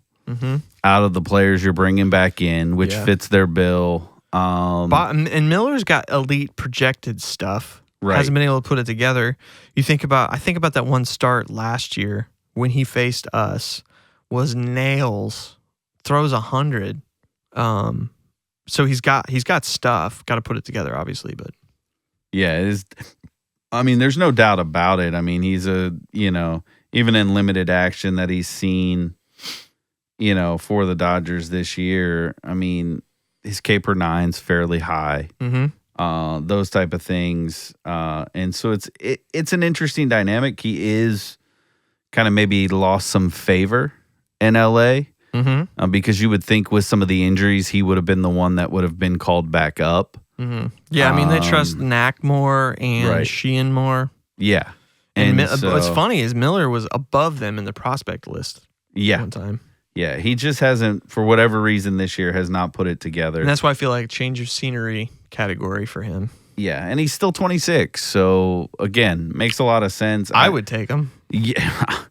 out of the players you're bringing back in, which fits their bill.
And Miller's got elite projected stuff.
Right.
Hasn't been able to put it together. I think about that one start last year when he faced us was nails, throws 100. So he's got stuff. Got to put it together, obviously, but
yeah, it is. I mean, there's no doubt about it. I mean, he's even in limited action that he's seen, for the Dodgers this year. I mean, his K per nine's fairly high.
Mm-hmm.
Those type of things. And so it's an interesting dynamic. He is kind of maybe lost some favor in LA.
Mm-hmm.
Because you would think with some of the injuries, he would have been the one that would have been called back up.
Mm-hmm. Yeah, I mean, they trust Knack more and Sheehan more.
Yeah.
And what's funny is Miller was above them in the prospect list one time.
Yeah, he just hasn't, for whatever reason this year, has not put it together.
And that's why I feel like change of scenery category for him.
Yeah, and he's still 26. So, again, makes a lot of sense.
I would take him.
Yeah.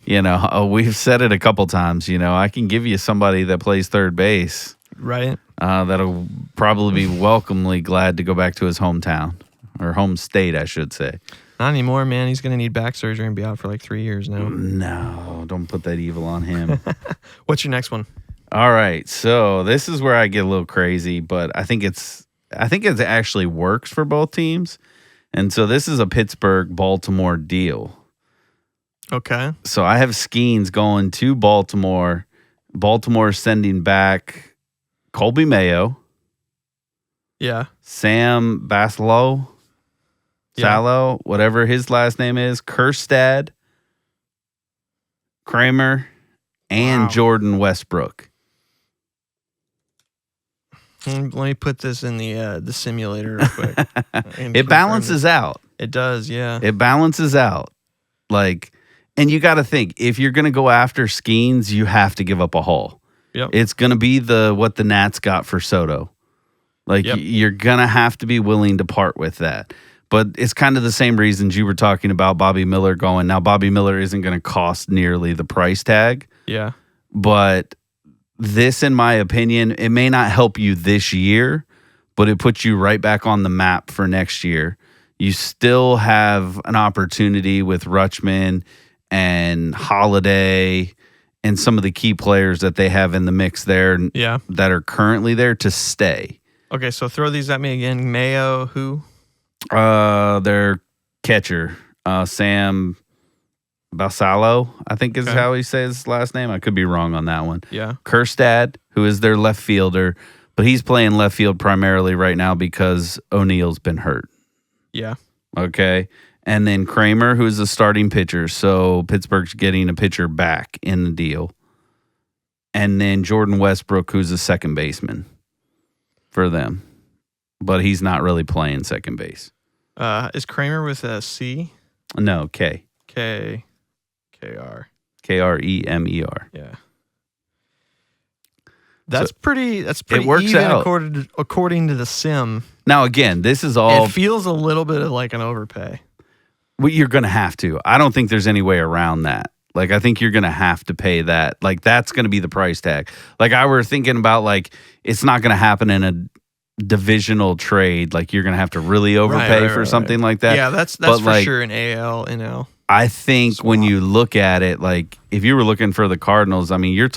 We've said it a couple times, I can give you somebody that plays third base.
Right.
That'll probably be welcomely glad to go back to his hometown or home state, I should say.
Not anymore, man. He's going to need back surgery and be out for like 3 years now.
No, don't put that evil on him.
What's your next one?
All right. So this is where I get a little crazy, but I think it actually works for both teams. And so this is a Pittsburgh-Baltimore deal.
Okay.
So I have Skeens going to Baltimore. Baltimore sending back Colby Mayo.
Yeah.
Sam Baslow. Salo, whatever his last name is. Kerstad. Kramer. And Jordan Westbrook.
Let me put this in the simulator real quick.
It balances out.
It does, yeah.
It balances out. And you got to think, if you're going to go after Skeens, you have to give up a haul.
Yep.
It's going to be what the Nats got for Soto. You're going to have to be willing to part with that. But it's kind of the same reasons you were talking about Bobby Miller going. Now, Bobby Miller isn't going to cost nearly the price tag.
Yeah.
But this, in my opinion, it may not help you this year, but it puts you right back on the map for next year. You still have an opportunity with Rutschman and Holiday and some of the key players that they have in the mix there that are currently there to stay.
Okay, so throw these at me again. Mayo, who?
Their catcher, Sam Basalo, I think is how he says his last name. I could be wrong on that one.
Yeah.
Kerstad, who is their left fielder. But he's playing left field primarily right now because O'Neill's been hurt.
Yeah.
Okay. And then Kramer, who's the starting pitcher. So Pittsburgh's getting a pitcher back in the deal. And then Jordan Westbrook, who's a second baseman for them. But he's not really playing second base.
Is Kramer with a C?
No, K.
K-R.
Kremer.
Yeah. That's
So
pretty
it works
even
out.
according to the sim.
Now, again, this is all
It feels a little bit like an overpay.
well, you're going to have to. I don't think there's any way around that. Like, I think you're going to have to pay that. Like, that's going to be the price tag. Like, I were thinking about, like, it's not going to happen in a divisional trade. Like, you're going to have to really overpay for something like that.
Yeah, that's
But,
for
like,
sure an AL, NL.
I think when
Swap.
you look at it, like, if you were looking for the Cardinals, I mean, you're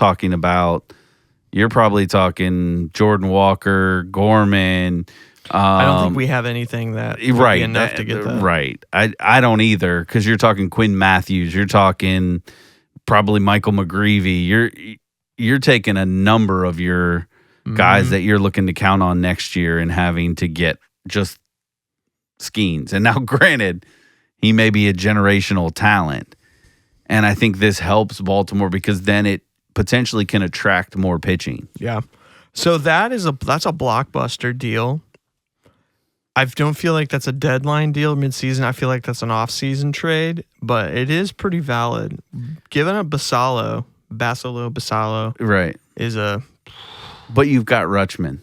probably talking Jordan Walker, Gorman.
I don't think we have anything that would
Right.
be enough to get that.
Right. I don't either, because you're talking Quinn Matthews. You're talking probably Michael McGreevy. You're taking a number of your guys that you're looking to count on next year and having to get just Skeens. And now, granted, he may be a generational talent. And I think this helps Baltimore because then it potentially can attract more pitching.
Yeah. So that's a blockbuster deal. I don't feel like that's a deadline deal midseason. I feel like that's an off-season trade, but it is pretty valid. Giving up Basallo
Right.
is
But you've got Rutschman.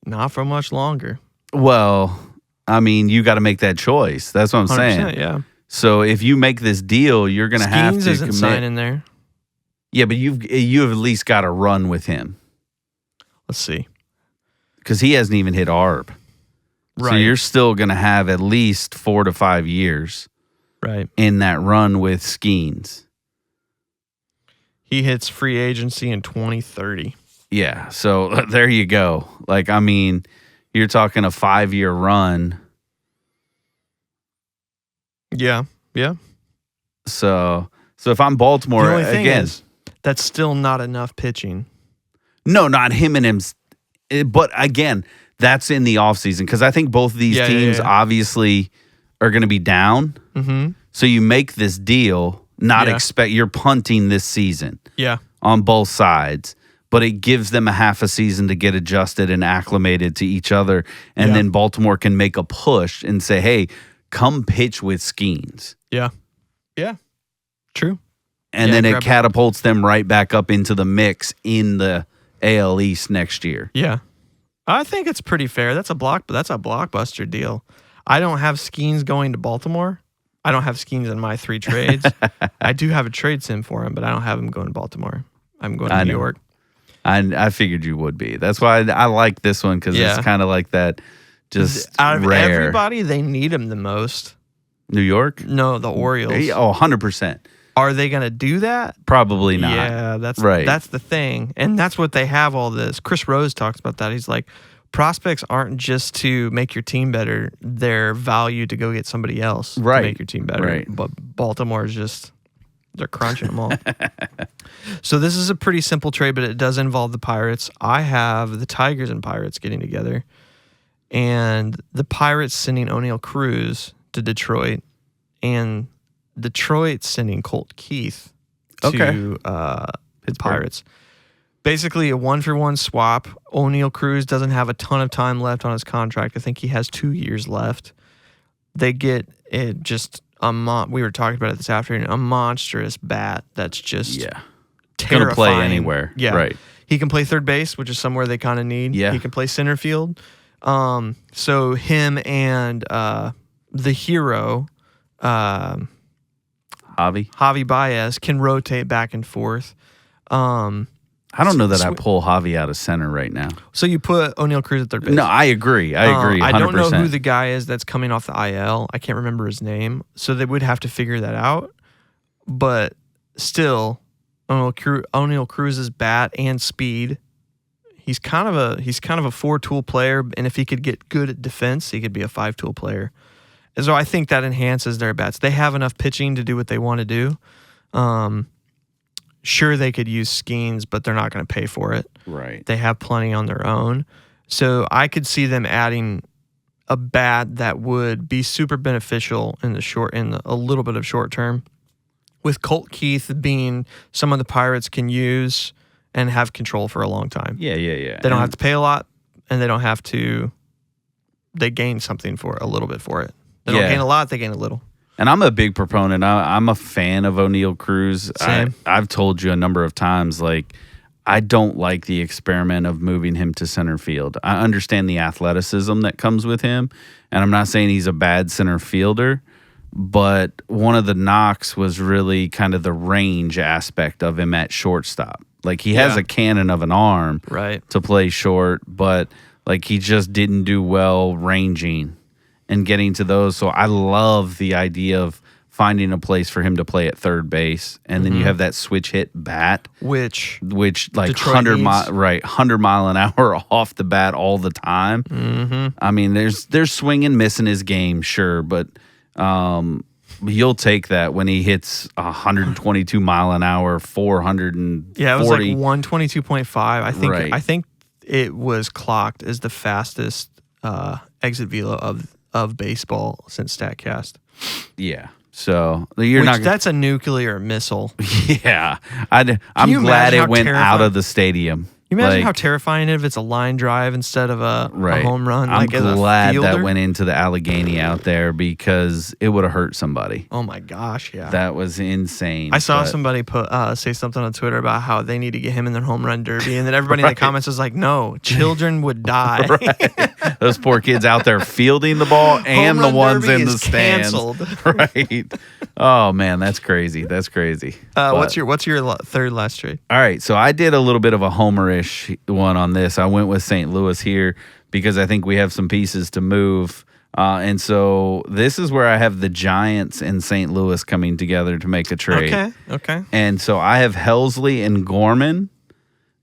not for much longer.
Well, I mean, you got to make that choice. That's what I'm
100%,
saying.
yeah.
So if you make this deal, you're going to have
Skeens
to
isn't
commit.
signing there.
Yeah, but you've at least got to run with him
Let's see.
because he hasn't even hit ARB.
Right.
So you're still going to have at least 4 to 5 years
right.
in that run with Skeens.
He hits free agency in 2030.
Yeah, so there you go. Like, I mean, you're talking a 5-year run.
Yeah. Yeah.
So if I'm Baltimore,
The only thing
again,
is, that's still not enough pitching.
no, not him and him. But again, that's in the offseason because I think both of these teams obviously are going to be down.
Mm-hmm.
So you make this deal, you're punting this season
Yeah.
on both sides, but it gives them a half a season to get adjusted and acclimated to each other. And then Baltimore can make a push and say, hey, come pitch with Skeens.
Yeah. Yeah. True.
And
Yeah,
then it
grab it.
catapults them right back up into the mix in the AL East next year.
Yeah. I think it's pretty fair. That's a blockbuster deal. I don't have Skeens going to Baltimore. I don't have Skeens in my 3 trades. I do have a trade sim for him, but I don't have him going to Baltimore. I'm going to New York.
I figured you would be. That's why I like this one because it's kind of like that just
Out of
rare.
everybody, they need him the most.
New York?
No, the Orioles.
Oh, 100%.
Are they going to do that?
Probably not.
Yeah, that's
Right.
That's the thing. And that's what they have all this. Chris Rose talks about that. He's like, prospects aren't just to make your team better. They're valued to go get somebody else to make your team better.
Right.
But Baltimore is just, they're crunching them all. So this is a pretty simple trade, but it does involve the Pirates. I have the Tigers and Pirates getting together. And the Pirates sending O'Neal Cruz to Detroit. And Detroit sending Colt Keith to the Pirates. Basically a 1-for-1 swap. O'Neal Cruz doesn't have a ton of time left on his contract. I think he has 2 years left. They get it just we were talking about it this afternoon, a monstrous bat that's just terrifying.
Gonna play anywhere.
Yeah.
Right.
He can play third base, which is somewhere they kind of need.
Yeah.
He can play center field. So him and the hero,
Javi?
Javi Baez, can rotate back and forth.
I don't know that I pull Javi out of center right now.
So you put O'Neal Cruz at third base.
No, I agree. I agree 100%.
I don't know who the guy is that's coming off the IL. I can't remember his name. So they would have to figure that out. But still, O'Neal Cruz's bat and speed. He's kind of a 4-tool player, and if he could get good at defense, he could be a 5-tool player. And so I think that enhances their bats. They have enough pitching to do what they want to do. sure, they could use Skeens, but they're not going to pay for it.
Right.
They have plenty on their own. So I could see them adding a bat that would be super beneficial in a little bit of short term, with Colt Keith being someone the Pirates can use and have control for a long time.
Yeah.
They don't have to pay a lot, and they don't have to. They gain something for a little bit for it. They don't gain a lot; they gain a little.
And I'm a big proponent. I'm a fan of O'Neal Cruz.
Same.
I've told you a number of times, like, I don't like the experiment of moving him to center field. I understand the athleticism that comes with him, and I'm not saying he's a bad center fielder, but one of the knocks was really kind of the range aspect of him at shortstop. Like, he has a cannon of an arm to play short, but like, he just didn't do well ranging and getting to those. So I love the idea of finding a place for him to play at third base, and then you have that switch hit bat, which like
Detroit
100 mile an hour off the bat all the time. I mean, there's swing and miss in his game, sure, but you'll take that when he hits 122 mile an hour, 440.
Yeah, it was like 122.5. I think it was clocked as the fastest exit velo of baseball since StatCast.
Yeah. So that's
a nuclear missile.
Yeah, I'm glad it went out of the stadium.
You imagine how terrifying if it's a line drive instead of a home run.
I'm glad that went into the Allegheny out there, because it would have hurt somebody.
Oh my gosh, yeah,
that was insane.
I saw somebody say something on Twitter about how they need to get him in their home run derby, and then everybody in the comments was like, "No, children would die."
Those poor kids out there fielding the ball and the ones in the stands.
Canceled.
Right. Oh man, that's crazy. That's crazy.
What's your third last trade?
All right, so I did a little bit of a homerish one on this. I went with St. Louis here because I think we have some pieces to move. And so this is where I have the Giants and St. Louis coming together to make a trade.
Okay.
And so I have Helsley and Gorman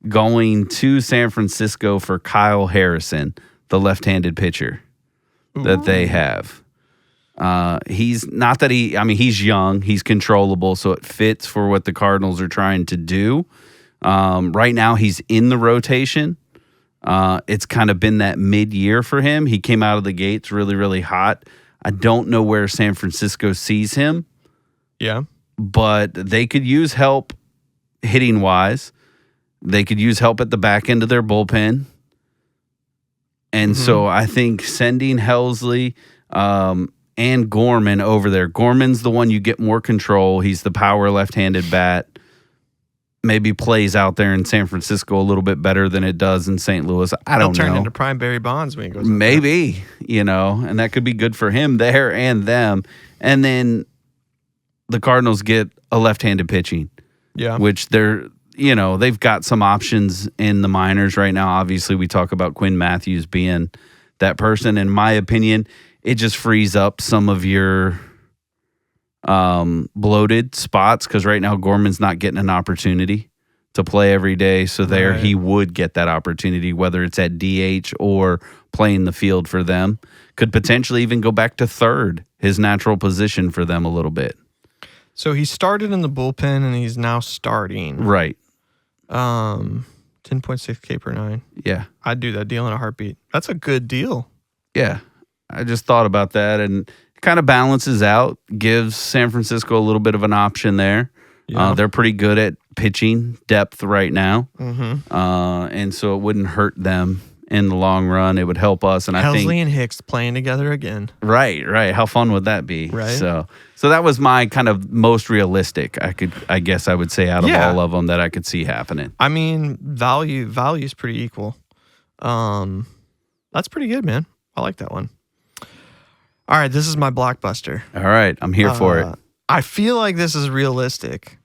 going to San Francisco for Kyle Harrison, the left-handed pitcher that they have. He's young, he's controllable, so it fits for what the Cardinals are trying to do. Right now he's in the rotation. It's kind of been that mid-year for him. He came out of the gates really, really hot. I don't know where San Francisco sees him.
Yeah.
But they could use help hitting-wise. They could use help at the back end of their bullpen. And so I think sending Helsley and Gorman over there. Gorman's the one you get more control. He's the power left-handed bat. Maybe plays out there in San Francisco a little bit better than it does in St. Louis. I don't know.
He'll turn into prime Barry Bonds when he goes.
Maybe, and that could be good for him there and them. And then the Cardinals get a left-handed pitching.
Yeah.
Which they've got some options in the minors right now. Obviously, we talk about Quinn Matthews being that person. In my opinion, it just frees up some of your bloated spots, because right now Gorman's not getting an opportunity to play every day. So he would get that opportunity, whether it's at DH or playing the field for them. Could potentially even go back to third, his natural position for them a little bit.
So he started in the bullpen and he's now starting.
Right.
10.6K per 9.
Yeah.
I'd do that deal in a heartbeat. That's a good deal.
Yeah. I just thought about that, and kind of balances out, gives San Francisco a little bit of an option there. Yeah. They're pretty good at pitching depth right now. And so it wouldn't hurt them in the long run. It would help us. And I think
Helsley and Hicks playing together again.
Right. How fun would that be?
Right.
So that was my kind of most realistic, I guess I would say, out of all of them that I could see happening.
I mean, value is pretty equal. That's pretty good, man. I like that one. All right, this is my blockbuster.
All right, I'm here for it.
I feel like this is realistic.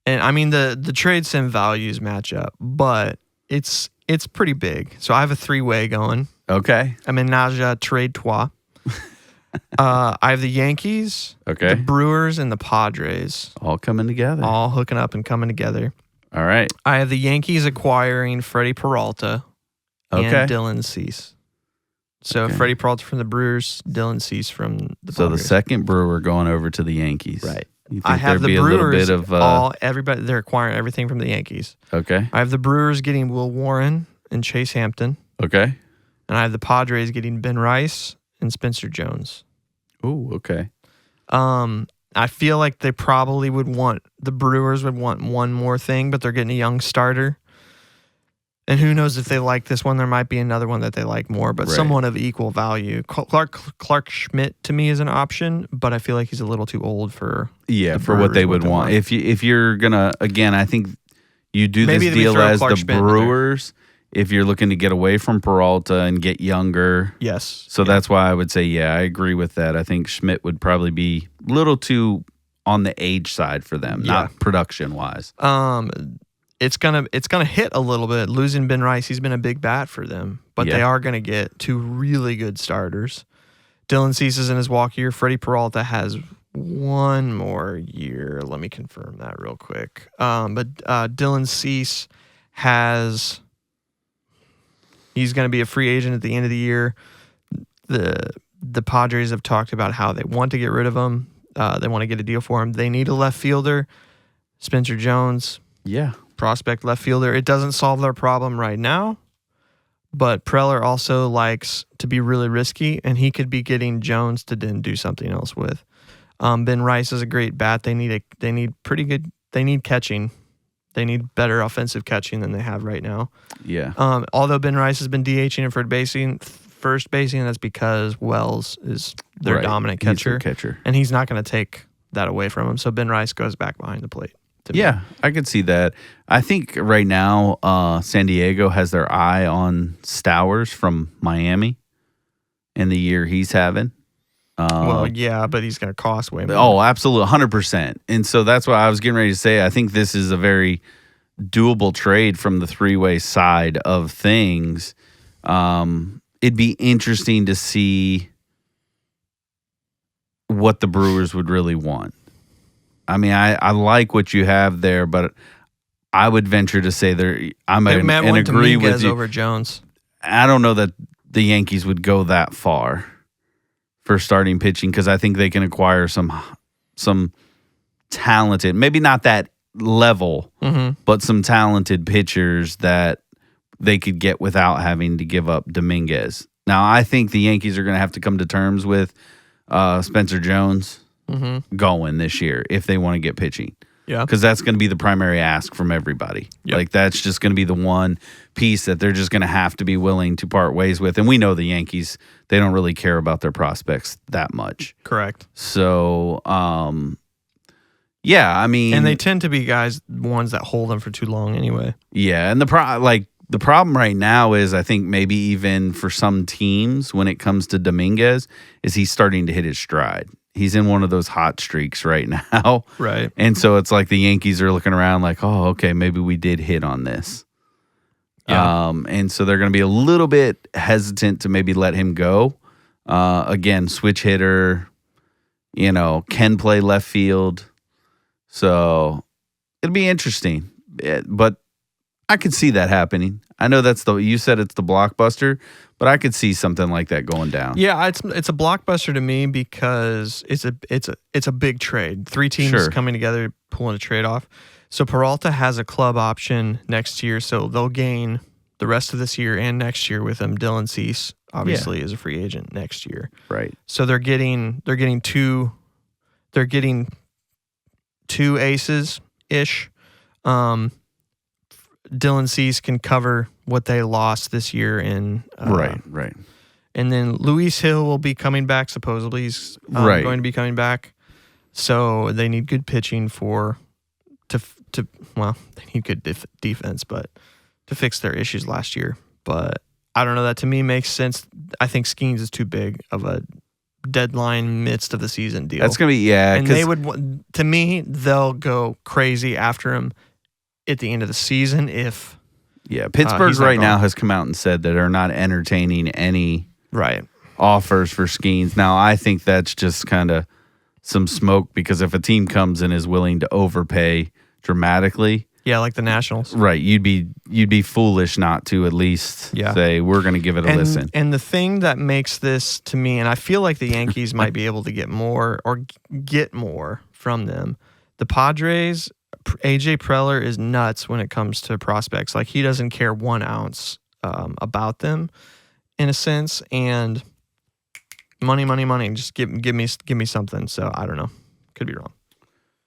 And I mean, the trade sim values match up, but it's pretty big. So I have a 3-way going.
Okay.
I'm in Naja trade trois. I have the Yankees,
okay,
the Brewers, and the Padres.
All coming together.
All hooking up and coming together.
All right.
I have the Yankees acquiring Freddie Peralta and Dylan Cease. So Freddie Peralta from the Brewers, Dylan Cease from the Padres.
So the second Brewer going over to the Yankees.
Right.
You think
I have
there'd
the
be a little
Brewers.
bit of
Everybody, they're acquiring everything from the Yankees.
okay,
I have the Brewers getting Will Warren and Chase Hampton,
okay,
and I have the Padres getting Ben Rice and Spencer Jones.
ooh, okay,
I feel like the Brewers would want one more thing, but they're getting a young starter. And who knows if they like this one? There might be another one that they like more, but
Right.
someone of equal value. Clark Schmidt to me is an option, but I feel like he's a little too old for
yeah,
the
for what they
Brewers,
would want. If you're gonna again, I think you do
Maybe
this
we
deal
throw
as
Clark
the
Schmidt in there.
Brewers. If you're looking to get away from Peralta and get younger,
Yes.
so that's why I would say, yeah, I agree with that. I think Schmidt would probably be a little too on the age side for them, not production wise.
It's gonna hit a little bit. Losing Ben Rice, he's been a big bat for them, but they are gonna get two really good starters. Dylan Cease is in his walk year. Freddie Peralta has one more year. Let me confirm that real quick. But Dylan Cease he's going to be a free agent at the end of the year. The Padres have talked about how they want to get rid of him. They want to get a deal for him. They need a left fielder. Spencer Jones,
Yeah.
prospect left fielder. It doesn't solve their problem right now, but Preller also likes to be really risky, and he could be getting Jones to then do something else with. Ben Rice is a great bat. They need catching. They need better offensive catching than they have right now.
Yeah.
Although Ben Rice has been DHing and first basing, that's because Wells is their dominant catcher. And he's not going to take that away from him. So Ben Rice goes back behind the plate.
Yeah, I could see that. I think right now San Diego has their eye on Stowers from Miami in the year he's having.
Well, yeah, but he's going to cost way more.
Oh, absolutely, 100%. And so that's what I was getting ready to say. I think this is a very doable trade from the three-way side of things. It'd be interesting to see what the Brewers would really want. I mean, I like what you have there, but I would venture to say and agree with you.
Over Jones.
I don't know that the Yankees would go that far for starting pitching because I think they can acquire some talented, maybe not that level, but some talented pitchers that they could get without having to give up Dominguez. Now, I think the Yankees are going to have to come to terms with Spencer Jones going this year if they want to get pitching.
Yeah.
Because that's going to be the primary ask from everybody.
Yep.
Like, that's just going to be the one piece that they're just going to have to be willing to part ways with. And we know the Yankees, they don't really care about their prospects that much.
Correct.
So, yeah, I mean.
And they tend to be ones that hold them for too long anyway.
Yeah, and the problem right now is I think maybe even for some teams when it comes to Dominguez is he's starting to hit his stride. He's in one of those hot streaks right now.
Right.
And so it's like the Yankees are looking around like, oh, okay, maybe we did hit on this.
Yeah.
And so they're going to be a little bit hesitant to maybe let him go. Again, switch hitter, can play left field. So it'll be interesting. But I could see that happening. I know you said it's the blockbuster, but I could see something like that going down.
Yeah, it's a blockbuster to me because it's a big trade. Three teams coming together, pulling a trade off. So Peralta has a club option next year, so they'll gain the rest of this year and next year with him. Dylan Cease obviously is a free agent next year.
Right.
So they're getting two aces ish. Dylan Cease can cover what they lost this year in
right.
And then Luis Hill will be coming back. Supposedly he's going to be coming back. So they need good pitching they need good defense, but to fix their issues last year. But I don't know. That to me makes sense. I think Skeens is too big of a deadline midst of the season deal.
That's gonna be
and they would. To me, they'll go crazy after him at the end of the season if.
Yeah, Pittsburgh right now has come out and said that they're not entertaining any offers for Skeens. Now, I think that's just kind of some smoke because if a team comes and is willing to overpay dramatically,
like the Nationals,
right? You'd be foolish not to at least say we're going to give it a listen.
And the thing that makes this to me, and I feel like the Yankees might be able to get more from them. The Padres, AJ Preller is nuts when it comes to prospects. Like, he doesn't care 1 ounce about them, in a sense. And money. Just give me something. So I don't know. Could be wrong.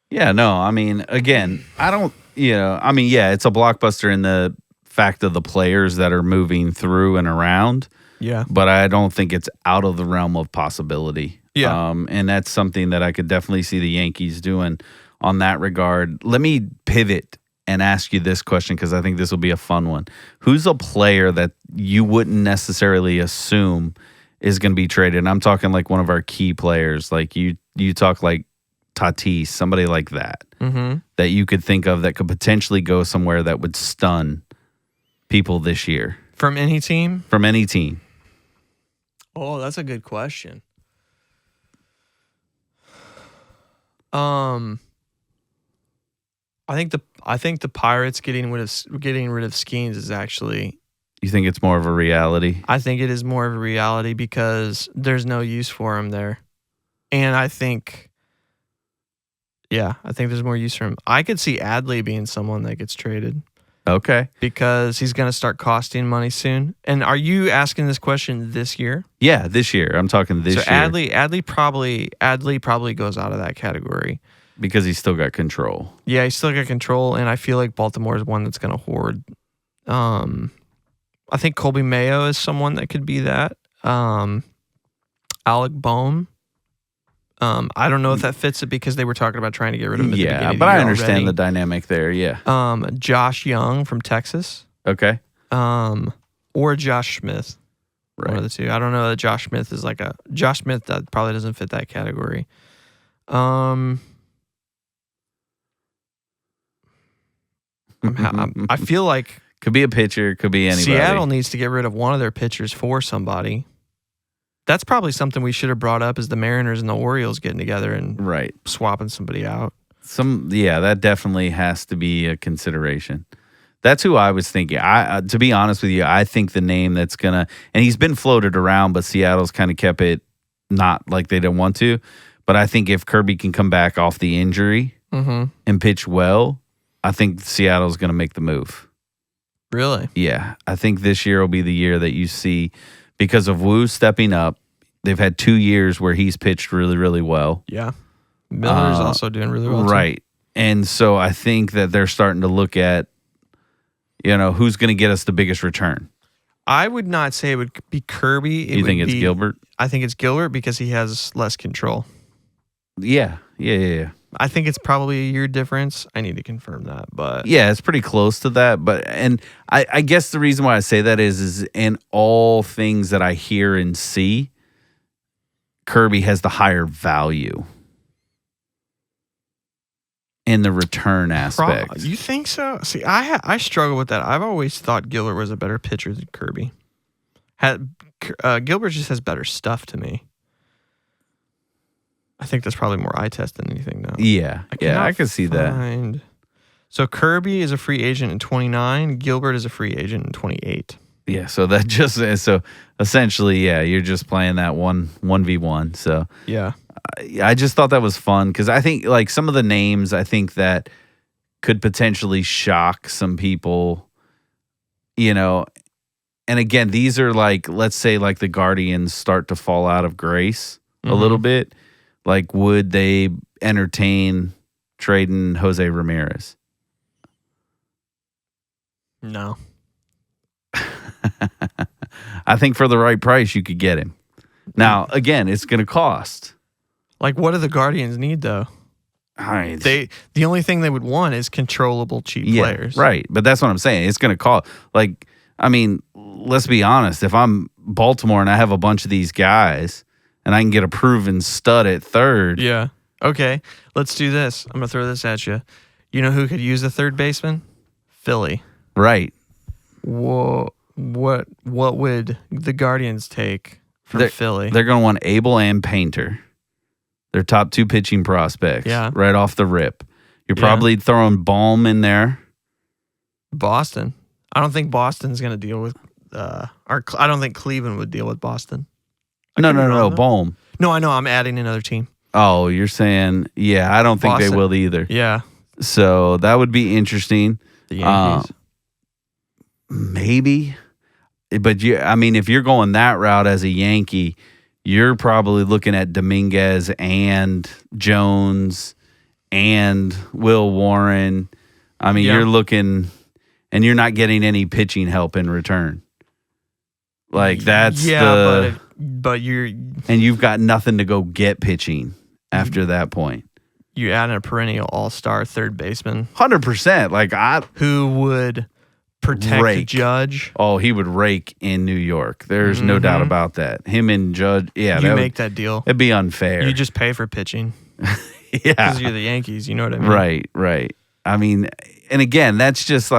Yeah, no, I mean, again, I don't, I mean, yeah, it's a blockbuster in the fact of the players that are moving through and around.
Yeah.
But I don't think it's out of the realm of possibility.
Yeah.
And that's something that I could definitely see the Yankees doing on that regard. Let me pivot and ask you this question, because I think this will be a fun one. Who's a player that you wouldn't necessarily assume is going to be traded? And I'm talking like one of our key players. Like you talk like Tatis, somebody like that, that you could think of that could potentially go somewhere that would stun people this year.
From any team?
From any team.
Oh, that's a good question. I think the Pirates getting rid of Skeens is actually.
You think it's more of a reality?
I think it is more of a reality because there's no use for him there, and I think there's more use for him. I could see Adley being someone that gets traded.
Okay.
Because he's going to start costing money soon. And are you asking this question this year?
Yeah, this year. I'm talking this year.
So Adley probably goes out of that category.
Because he's still got control.
Yeah, he's still got control, and I feel like Baltimore is one that's going to hoard. I think Colby Mayo is someone that could be that. Alec Boehm. I don't know if that fits it because they were talking about trying to get rid of him.
Yeah, but I understand the dynamic there. Yeah.
Josh Young from Texas.
Okay.
Or Josh Smith.
Right.
One of the two. I don't know that Josh Smith is Josh Smith that probably doesn't fit that category. I feel like
could be a pitcher, could be anybody.
Seattle needs to get rid of one of their pitchers for somebody. That's probably something we should have brought up, is the Mariners and the Orioles getting together and swapping somebody out.
That definitely has to be a consideration. That's who I was thinking. To be honest with you, I think the name that's gonna, and he's been floated around, but Seattle's kind of kept it not like they didn't want to. But I think if Kirby can come back off the injury and pitch well, I think Seattle's going to make the move.
Really?
Yeah. I think this year will be the year that you see, because of Wu stepping up. They've had 2 years where he's pitched really, really well.
Yeah. Miller's also doing really well.
Right.
Too.
And so I think that they're starting to look at, who's going to get us the biggest return.
I would not say it would be Kirby.
You think it's Gilbert?
I think it's Gilbert because he has less control.
Yeah.
I think it's probably a year difference. I need to confirm that, but
yeah, it's pretty close to that. But I guess the reason why I say that is in all things that I hear and see, Kirby has the higher value in the return aspect.
You think so? See, I struggle with that. I've always thought Gilbert was a better pitcher than Kirby. Gilbert just has better stuff to me. I think that's probably more eye test than anything, though.
Yeah, I can see that.
So Kirby is a free agent in 29. Gilbert is a free agent in 28.
Yeah, so that just essentially, you're just playing that 1v1. So
yeah,
I just thought that was fun because I think like some of the names I think that could potentially shock some people, And again, these are like, let's say like the Guardians start to fall out of grace a little bit. Like, would they entertain trading Jose Ramirez?
No.
I think for the right price, you could get him. Now, again, it's going to cost.
Like, what do the Guardians need, though? The only thing they would want is controllable, cheap players.
Right. But that's what I'm saying. It's going to cost. Like, I mean, let's be honest. If I'm Baltimore and I have a bunch of these guys and I can get a proven stud at third.
Yeah. Okay. Let's do this. I'm going to throw this at you. You know who could use a third baseman? Philly.
Right.
Whoa. What would the Guardians take from Philly?
They're going to want Abel and Painter. Their top 2 pitching prospects.
Yeah.
Right off the rip. You're probably throwing Baum in there.
Boston. I don't think Boston's going to deal with I don't think Cleveland would deal with Boston.
No, Baum.
No, I know. I'm adding another team.
Oh, you're saying, yeah, I don't think they
Boston.
will either.
Yeah.
So that would be interesting.
The Yankees.
Maybe. But if you're going that route as a Yankee, you're probably looking at Dominguez and Jones and Will Warren. You're looking, and you're not getting any pitching help in return. Like that's
but you're
and you've got nothing to go get pitching after that point.
You add in a perennial all-star third baseman
100%. Like
who would protect
rake.
Judge.
Oh, he would rake in New York. There's no doubt about that. Him and Judge, yeah.
You make that deal.
It'd be unfair.
You just pay for pitching.
Yeah.
Because you're the Yankees, you know what I mean?
Right. And again, that's just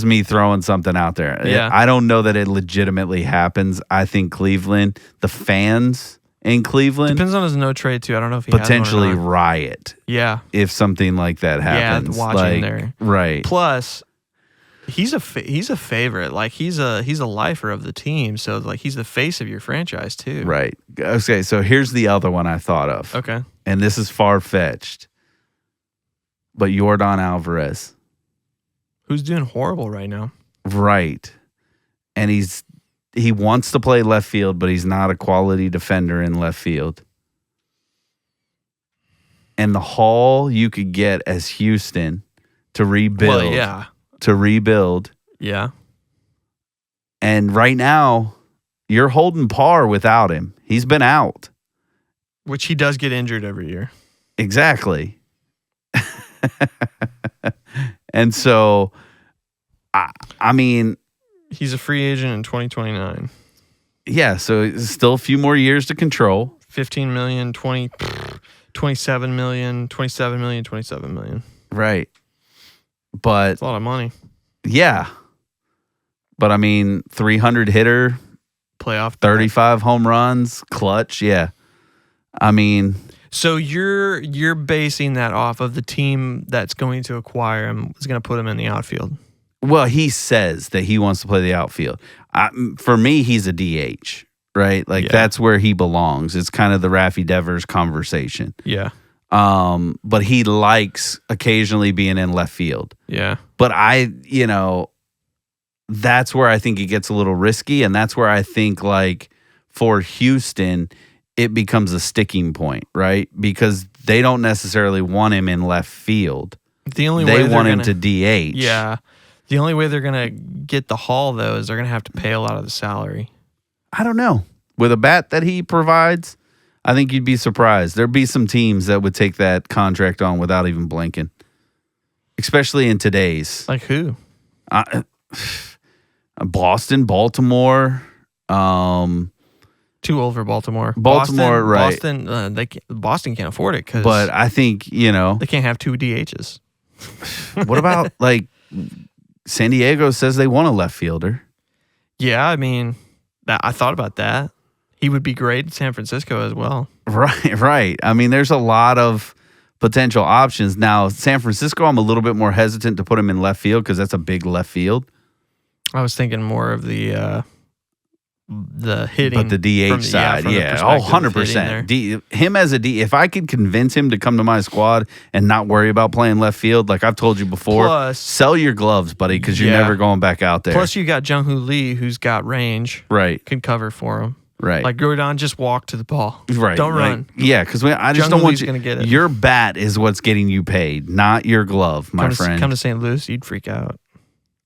me throwing something out there.
Yeah.
I don't know that it legitimately happens. I think Cleveland, the fans in Cleveland,
depends on his no trade too. I don't know if he
potentially
has one or not.
riot.
Yeah.
If something like that happens.
Yeah, watching there.
Right.
Plus, he's a favorite. Like he's a lifer of the team. So like he's the face of your franchise too.
Right. Okay. So here's the other one I thought of.
Okay.
And this is far fetched, but Yordan Alvarez,
who's doing horrible right now.
Right. And he wants to play left field, but he's not a quality defender in left field. And the haul you could get as Houston to rebuild.
Well, yeah.
To rebuild.
Yeah.
And right now, you're holding par without him. He's been out.
Which he does get injured every year.
Exactly. And so,
he's a free agent in 2029.
Yeah, so it's still a few more years to control.
15 million, 27 million, 27 million, 27 million.
Right. But
it's a lot of money.
Yeah. But 300 hitter,
playoff,
35 home runs, clutch, yeah.
So you're basing that off of the team that's going to acquire him is going to put him in the outfield.
Well, he says that he wants to play the outfield. For me, he's a DH, right? Like that's where he belongs. It's kind of the Raffy Devers conversation.
Yeah.
But he likes occasionally being in left field.
Yeah.
But that's where I think it gets a little risky, and that's where I think like for Houston, it becomes a sticking point, right? Because they don't necessarily want him in left field.
The only
they
way
want him to DH.
Yeah. The only way they're going to get the haul, though, is they're going to have to pay a lot of the salary.
I don't know. With a bat that he provides, I think you'd be surprised. There'd be some teams that would take that contract on without even blinking, especially in today's.
Like who?
Boston, Baltimore.
Too old for Baltimore.
Baltimore, right.
Boston can't afford it.
But I think,
they can't have two DHs.
What about, like, San Diego says they want a left fielder?
Yeah, I thought about that. He would be great in San Francisco as well.
Right. There's a lot of potential options. Now, San Francisco, I'm a little bit more hesitant to put him in left field because that's a big left field.
I was thinking more of the hitting.
But the DH side, yeah. 100%. Him as a D, if I could convince him to come to my squad and not worry about playing left field, like I've told you before, sell your gloves, buddy, because you're never going back out there.
Plus, you got Jung-Hoo Lee, who's got range.
Right.
Can cover for him.
Right.
Like Gordon, just walk to the ball.
Right.
Don't run.
Yeah, because I just don't want you.
Gonna get it.
Your bat is what's getting you paid, not your glove, my friend.
Come to St. Louis, you'd freak out.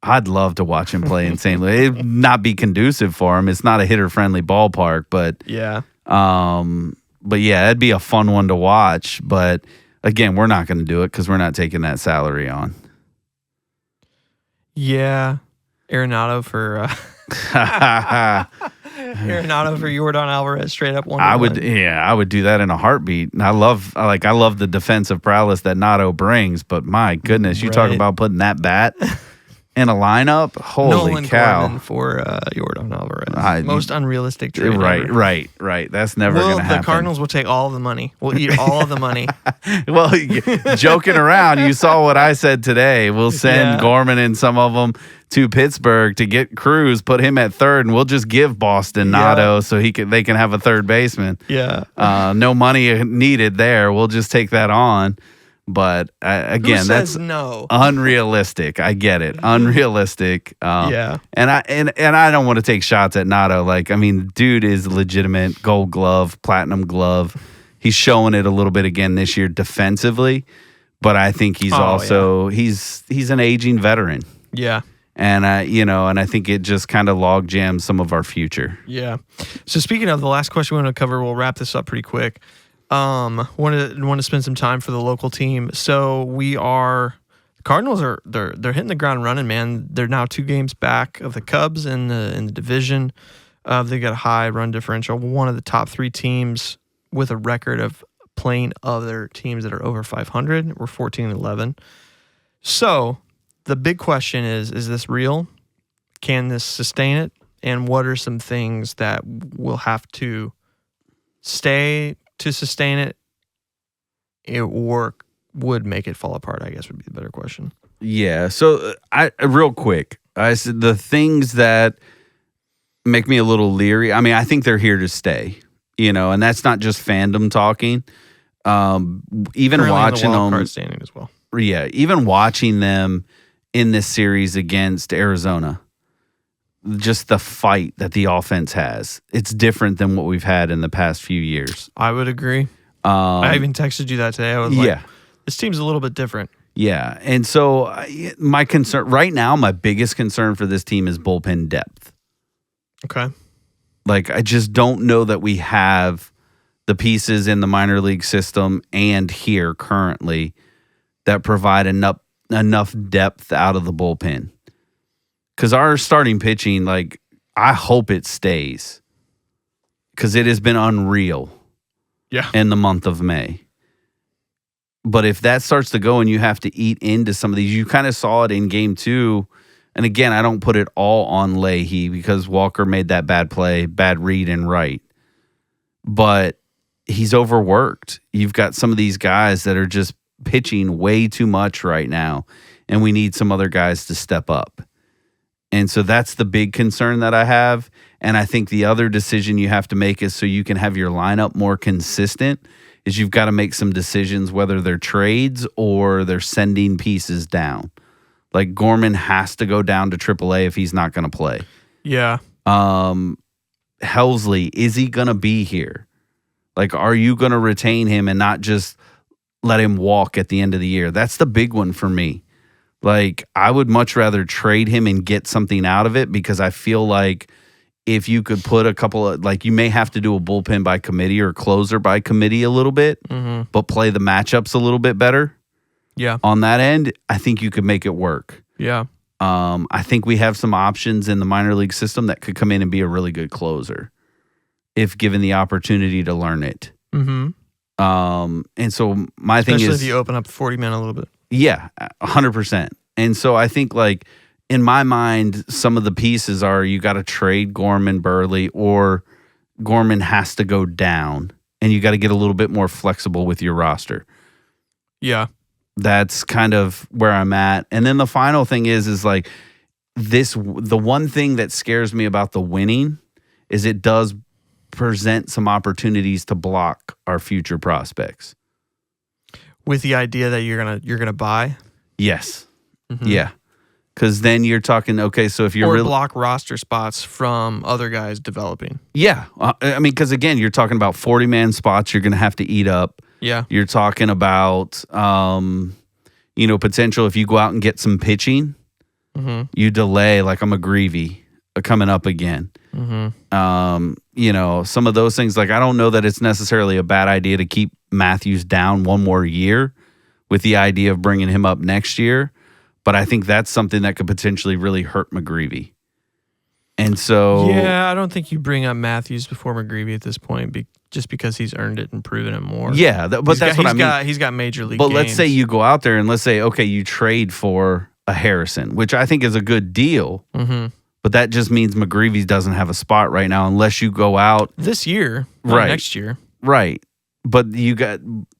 I'd love to watch him play in St. Louis. It'd not be conducive for him. It's not a hitter-friendly ballpark, but
yeah.
But yeah, it'd be a fun one to watch. But again, we're not going to do it because we're not taking that salary on.
Yeah, Arenado for Yordan Alvarez straight up 1-1.
I would do that in a heartbeat. And I love the defensive prowess that Nato brings. But my goodness, you talk about putting that bat. in a lineup. Holy
Nolan
cow!
Gorman for Yordan Alvarez. Most unrealistic trade ever.
Right. That's never going to happen.
The Cardinals will take all of the money. We'll eat all of the money.
Well, joking around, you saw what I said today. We'll send Gorman and some of them to Pittsburgh to get Cruz, put him at third, and we'll just give Boston Nato so they can have a third baseman.
Yeah.
No money needed there. We'll just take that on. But again, that's
no
unrealistic. I get it, unrealistic. And I don't want to take shots at Nato. Like, I mean, dude is legitimate, Gold Glove, Platinum Glove. He's showing it a little bit again this year defensively, but I think he's he's an aging veteran.
Yeah.
And I think it just kind of log jams some of our future.
Yeah. So speaking of the last question we want to cover, we'll wrap this up pretty quick. Want to spend some time for the local team. So Cardinals are they're hitting the ground running, man. They're now 2 games back of the Cubs in the division. They got a high run differential. One of the top 3 teams with a record of playing other teams that are over 500. We're 14-11. So the big question is this real? Can this sustain it? And what are some things that will have to stay to sustain it or would make it fall apart, I guess would be the better question.
Yeah. So real quick, I said the things that make me a little leery. I mean, I think they're here to stay, and that's not just fandom talking. Even
currently
watching
the wild
them
card standing as well.
Yeah. Even watching them in this series against Arizona, just the fight that the offense has. It's different than what we've had in the past few years.
I would agree. I even texted you that today. I was like, this team's a little bit different.
Yeah. And so my concern right now, my biggest concern for this team is bullpen depth.
Okay.
Like, I just don't know that we have the pieces in the minor league system and here currently that provide enough depth out of the bullpen. Because our starting pitching, like, I hope it stays. Because it has been unreal in the month of May. But if that starts to go and you have to eat into some of these, you kind of saw it in game 2. And again, I don't put it all on Leahy because Walker made that bad play, bad read and right. But he's overworked. You've got some of these guys that are just pitching way too much right now. And we need some other guys to step up. And so that's the big concern that I have. And I think the other decision you have to make is so you can have your lineup more consistent is you've got to make some decisions, whether they're trades or they're sending pieces down. Like Gorman has to go down to AAA if he's not going to play.
Yeah.
Helsley, is he going to be here? Like, are you going to retain him and not just let him walk at the end of the year? That's the big one for me. Like, I would much rather trade him and get something out of it because I feel like if you could put a couple of, like, you may have to do a bullpen by committee or closer by committee a little bit, but play the matchups a little bit better.
Yeah.
On that end, I think you could make it work.
Yeah.
I think we have some options in the minor league system that could come in and be a really good closer if given the opportunity to learn it.
Mm-hmm.
And so my thing is,
especially if you open up 40 man a little bit.
Yeah, 100%. And so I think, like, in my mind, some of the pieces are you got to trade Gorman, Burley, or Gorman has to go down, and you got to get a little bit more flexible with your roster.
Yeah.
That's kind of where I'm at. And then the final thing is like the one thing that scares me about the winning is it does present some opportunities to block our future prospects.
With the idea that you're gonna buy? Yes.
Mm-hmm. Yeah. Because then you're talking, okay, so if you're
really block roster spots from other guys developing.
Yeah. I mean, because again, you're talking about 40-man spots you're going to have to eat up.
Yeah.
You're talking about, potential if you go out and get some pitching, you delay like a McGreevy coming up again. Mm-hmm. Some of those things, like I don't know that it's necessarily a bad idea to keep Matthews down one more year with the idea of bringing him up next year. But I think that's something that could potentially really hurt McGreevy. And so...
Yeah, I don't think you bring up Matthews before McGreevy at this point just because he's earned it and proven it more.
Yeah, but that's what I mean.
He's got major league
But
games.
let's say you go out there and let's say, okay, you trade for a Harrison, which I think is a good deal.
Mm-hmm.
But that just means McGreevy's doesn't have a spot right now unless you go out
this year, not
right
next year.
Right. But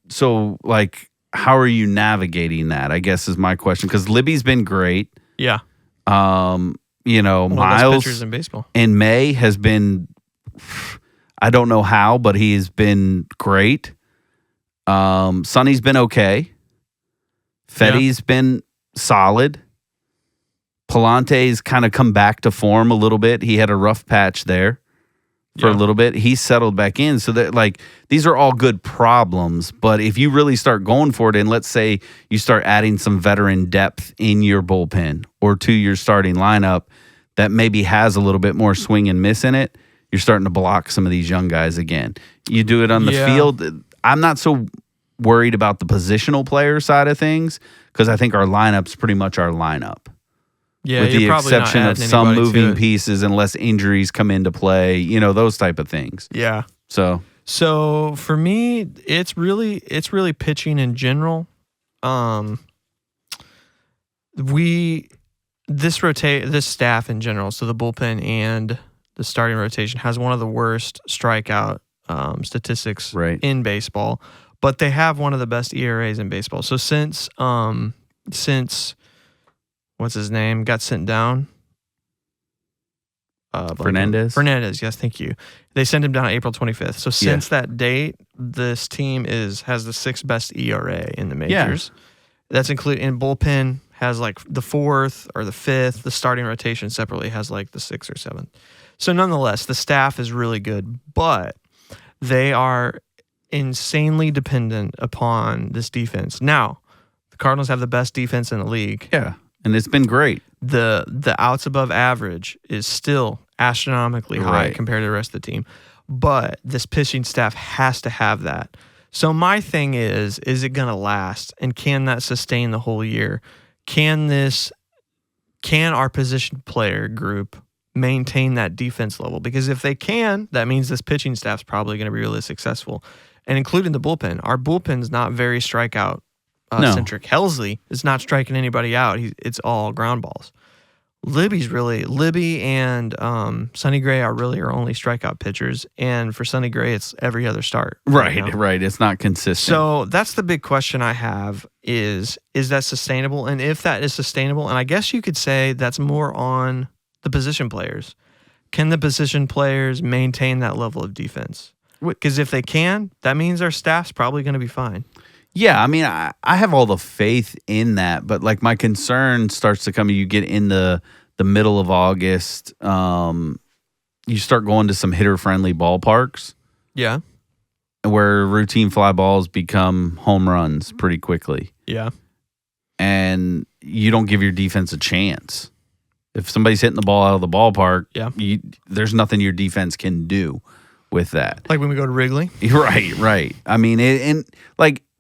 so like, how are you navigating that, I guess is my question. Because Libby's been great.
Yeah.
Miles
pitchers in baseball.
in May has been, I don't know how, but he's been great. Sonny's been okay. Fetty's been solid. Palante's kind of come back to form a little bit. He had a rough patch there for a little bit. He's settled back in. So that, like, these are all good problems. But if you really start going for it, and let's say you start adding some veteran depth in your bullpen or to your starting lineup that maybe has a little bit more swing and miss in it, you're starting to block some of these young guys again. You do it on the field. I'm not so worried about the positional player side of things because I think our lineup's pretty much our lineup.
Yeah,
with the exception of some moving pieces, unless injuries come into play, those type of things.
Yeah.
So
for me, it's really pitching in general. This staff in general, so the bullpen and the starting rotation has one of the worst strikeout statistics in baseball, but they have one of the best ERAs in baseball. So since what's his name got sent down? Fernandez, yes, thank you. They sent him down April 25th. So since that date, this team has the 6th best ERA in the majors. Yeah. That's including in bullpen has like the 4th or the 5th. The starting rotation separately has like the 6th or 7th. So nonetheless, the staff is really good, but they are insanely dependent upon this defense. Now, the Cardinals have the best defense in the league.
Yeah. And it's been great.
The outs above average is still astronomically high compared to the rest of the team. But this pitching staff has to have that. So my thing is it going to last? And can that sustain the whole year? Can our position player group maintain that defense level? Because if they can, that means this pitching staff's probably going to be really successful. And including the bullpen. Our bullpen's not very strikeout centric. Helsley is not striking anybody out. It's all ground balls. Libby and Sonny Gray are really our only strikeout pitchers. And for Sonny Gray, it's every other start.
Right. It's not consistent.
So that's the big question I have is that sustainable? And if that is sustainable, and I guess you could say that's more on the position players. Can the position players maintain that level of defense? Because if they can, that means our staff's probably going to be fine.
Yeah, I mean, I have all the faith in that, but like my concern starts to come. You get in the middle of August, you start going to some hitter-friendly ballparks.
Yeah,
where routine fly balls become home runs pretty quickly.
Yeah,
and you don't give your defense a chance. If somebody's hitting the ball out of the ballpark, there's nothing your defense can do with that.
Like when we go to Wrigley.
Right. I mean,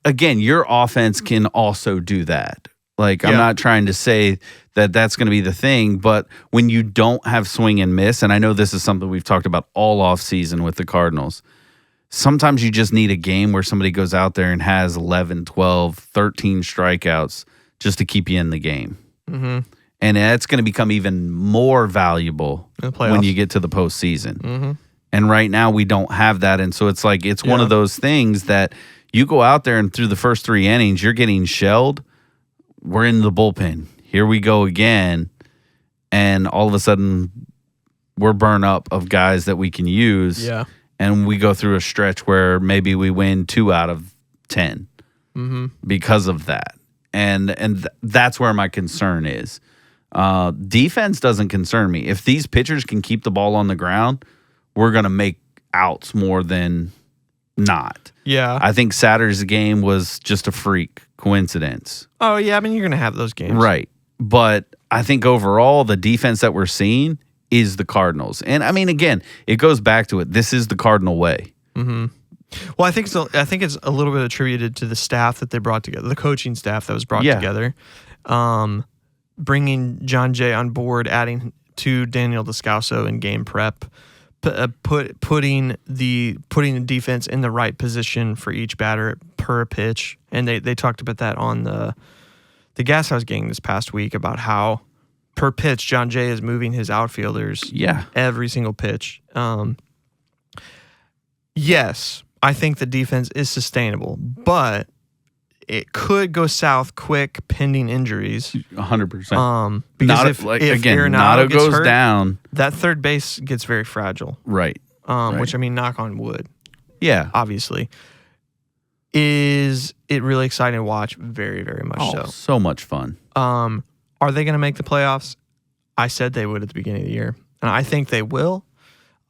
again, your offense can also do that. Like, I'm not trying to say that that's going to be the thing, but when you don't have swing and miss, and I know this is something we've talked about all offseason with the Cardinals, sometimes you just need a game where somebody goes out there and has 11, 12, 13 strikeouts just to keep you in the game.
Mm-hmm.
And that's going to become even more valuable when you get to the postseason.
Mm-hmm.
And right now we don't have that. And so it's like it's one of those things that you go out there and through the first 3 innings, you're getting shelled. We're in the bullpen. Here we go again. And all of a sudden, we're burnt up of guys that we can use.
Yeah.
And we go through a stretch where maybe we win 2 out of 10 because of that. And that's where my concern is. Defense doesn't concern me. If these pitchers can keep the ball on the ground, we're going to make outs more than not.
Yeah.
I think Saturday's game was just a freak coincidence.
Oh, yeah. I mean, you're going to have those games.
Right. But I think overall, the defense that we're seeing is the Cardinals. And I mean, again, it goes back to it. This is the Cardinal way.
Mm-hmm. Well, I think so. I think it's a little bit attributed to the staff that they brought together, the coaching staff that was brought together. Bringing John Jay on board, adding to Daniel Descalso in game prep, putting the defense in the right position for each batter per pitch, and they talked about that on the the gas I was getting this past week about how per pitch John Jay is moving his outfielders every single pitch. Yes, I think the defense is sustainable, but it could go south quick pending injuries.
100%.
Because if Arenado
goes
hurt,
down,
that third base gets very fragile.
Right.
Which, I mean, knock on wood.
Yeah.
Obviously. Is it really exciting to watch? Very, very much so.
So much fun.
Are they going to make the playoffs? I said they would at the beginning of the year, and I think they will.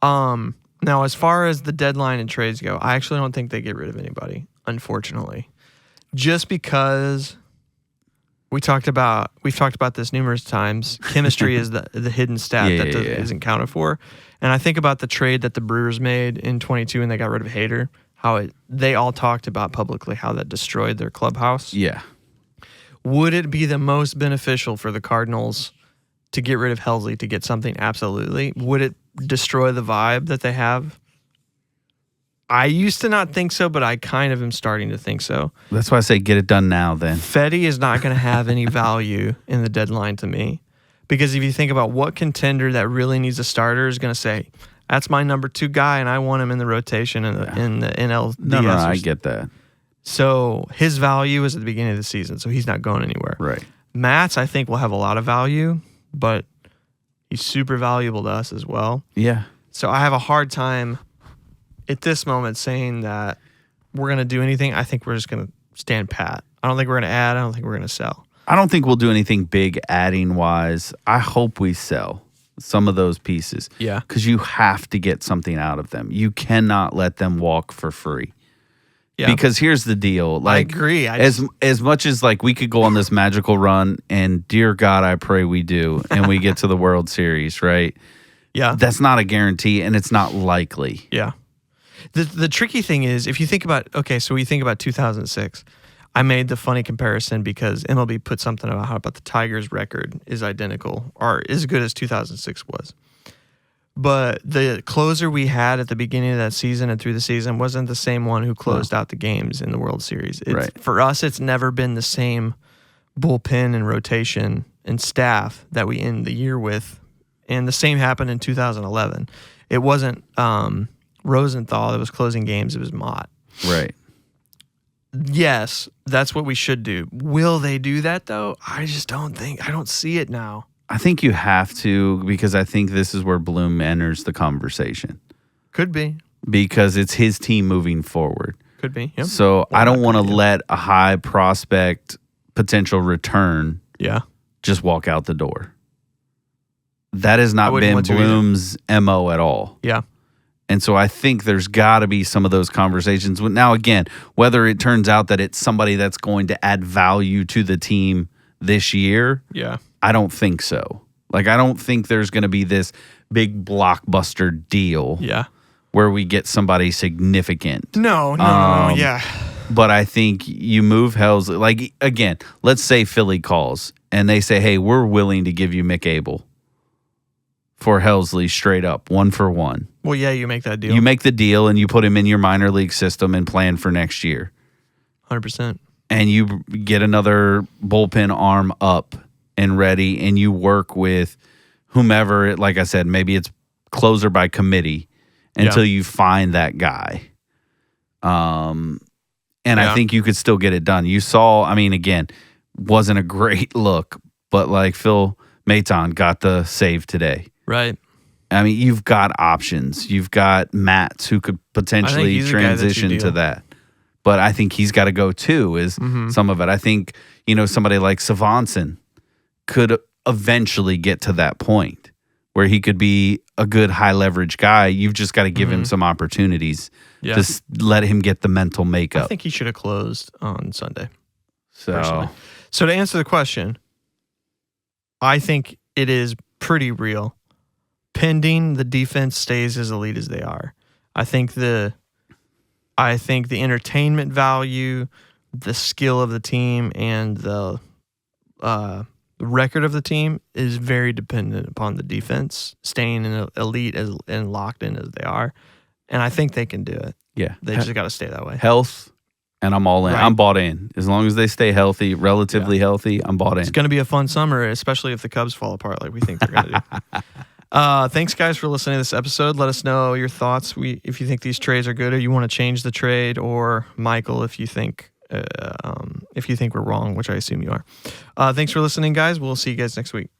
Now, as far as the deadline and trades go, I actually don't think they get rid of anybody, unfortunately. Just because we've talked about this numerous times. Chemistry is the hidden stat isn't counted for. And I think about the trade that the Brewers made in 22 and they got rid of Hader, they all talked about publicly how that destroyed their clubhouse.
Yeah.
Would it be the most beneficial for the Cardinals to get rid of Helsley to get something? Absolutely. Would it destroy the vibe that they have? I used to not think so, but I kind of am starting to think so.
That's why I say get it done now then.
Fetty is not going to have any value in the deadline to me. Because if you think about what contender that really needs a starter is going to say, that's my number 2 guy, and I want him in the rotation in the NLDS.
No, I get that.
So his value is at the beginning of the season, so he's not going anywhere.
Right.
Matt's, I think, will have a lot of value, but he's super valuable to us as well.
Yeah.
So I have a hard time at this moment saying that we're going to do anything. I think we're just going to stand pat. I don't think we're going to add. I don't think we're going to sell.
I don't think we'll do anything big adding wise. I hope we sell some of those pieces.
Yeah.
Because you have to get something out of them. You cannot let them walk for free. Yeah. Because here's the deal. Like,
I agree.
As much as like we could go on this magical run, and dear God, I pray we do, and we get to the World Series, right?
Yeah.
That's not a guarantee, and it's not likely.
Yeah. The tricky thing is, if you think about, so we think about 2006. I made the funny comparison because MLB put something about how the Tigers' record is identical or as good as 2006 was. But the closer we had at the beginning of that season and through the season wasn't the same one who closed out the games in the World Series. For us, it's never been the same bullpen and rotation and staff that we end the year with. And the same happened in 2011. It wasn't Rosenthal that was closing games. It was Mott.
Right.
Yes, that's what we should do. Will they do that, though? I just don't think. I don't see it now.
I think you have to, because I think this is where Bloom enters the conversation.
Could be.
Because it's his team moving forward.
Could be. Yep.
So I don't want to let a high prospect potential return just walk out the door. That has not been Bloom's MO at all.
Yeah.
And so I think there's got to be some of those conversations. Now, again, whether it turns out that it's somebody that's going to add value to the team this year, I don't think so. Like, I don't think there's going to be this big blockbuster deal where we get somebody significant.
No,
But I think you move Helsley. Like, again, let's say Philly calls and they say, hey, we're willing to give you Mick Abel for Helsley straight up, 1-for-1.
Well, yeah, you make that deal.
You make the deal and you put him in your minor league system and plan for next year.
100%.
And you get another bullpen arm up and ready, and you work with whomever, like I said, maybe it's closer by committee until you find that guy. And I think you could still get it done. You saw, I mean, again, wasn't a great look, but like Phil Maton got the save today.
Right.
I mean, you've got options. You've got Matts who could potentially transition to that. But I think he's got to go too, is some of it. I think, somebody like Savanson could eventually get to that point where he could be a good high leverage guy. You've just got to give him some opportunities to let him get the mental makeup.
I think he should have closed on Sunday.
So
to answer the question, I think it is pretty real. Pending the defense stays as elite as they are. I think the entertainment value, the skill of the team, and the record of the team is very dependent upon the defense staying in elite and locked in as they are. And I think they can do it.
Yeah.
They just got to stay that way.
Health And I'm all in.
Right.
I'm bought in. As long as they stay healthy, relatively healthy, I'm bought in.
It's going to be a fun summer, especially if the Cubs fall apart like we think they're going to do. Thanks, guys, for listening to this episode. Let us know your thoughts. If you think these trades are good, or you want to change the trade, or Michael, if you think we're wrong, which I assume you are. Thanks for listening, guys. We'll see you guys next week.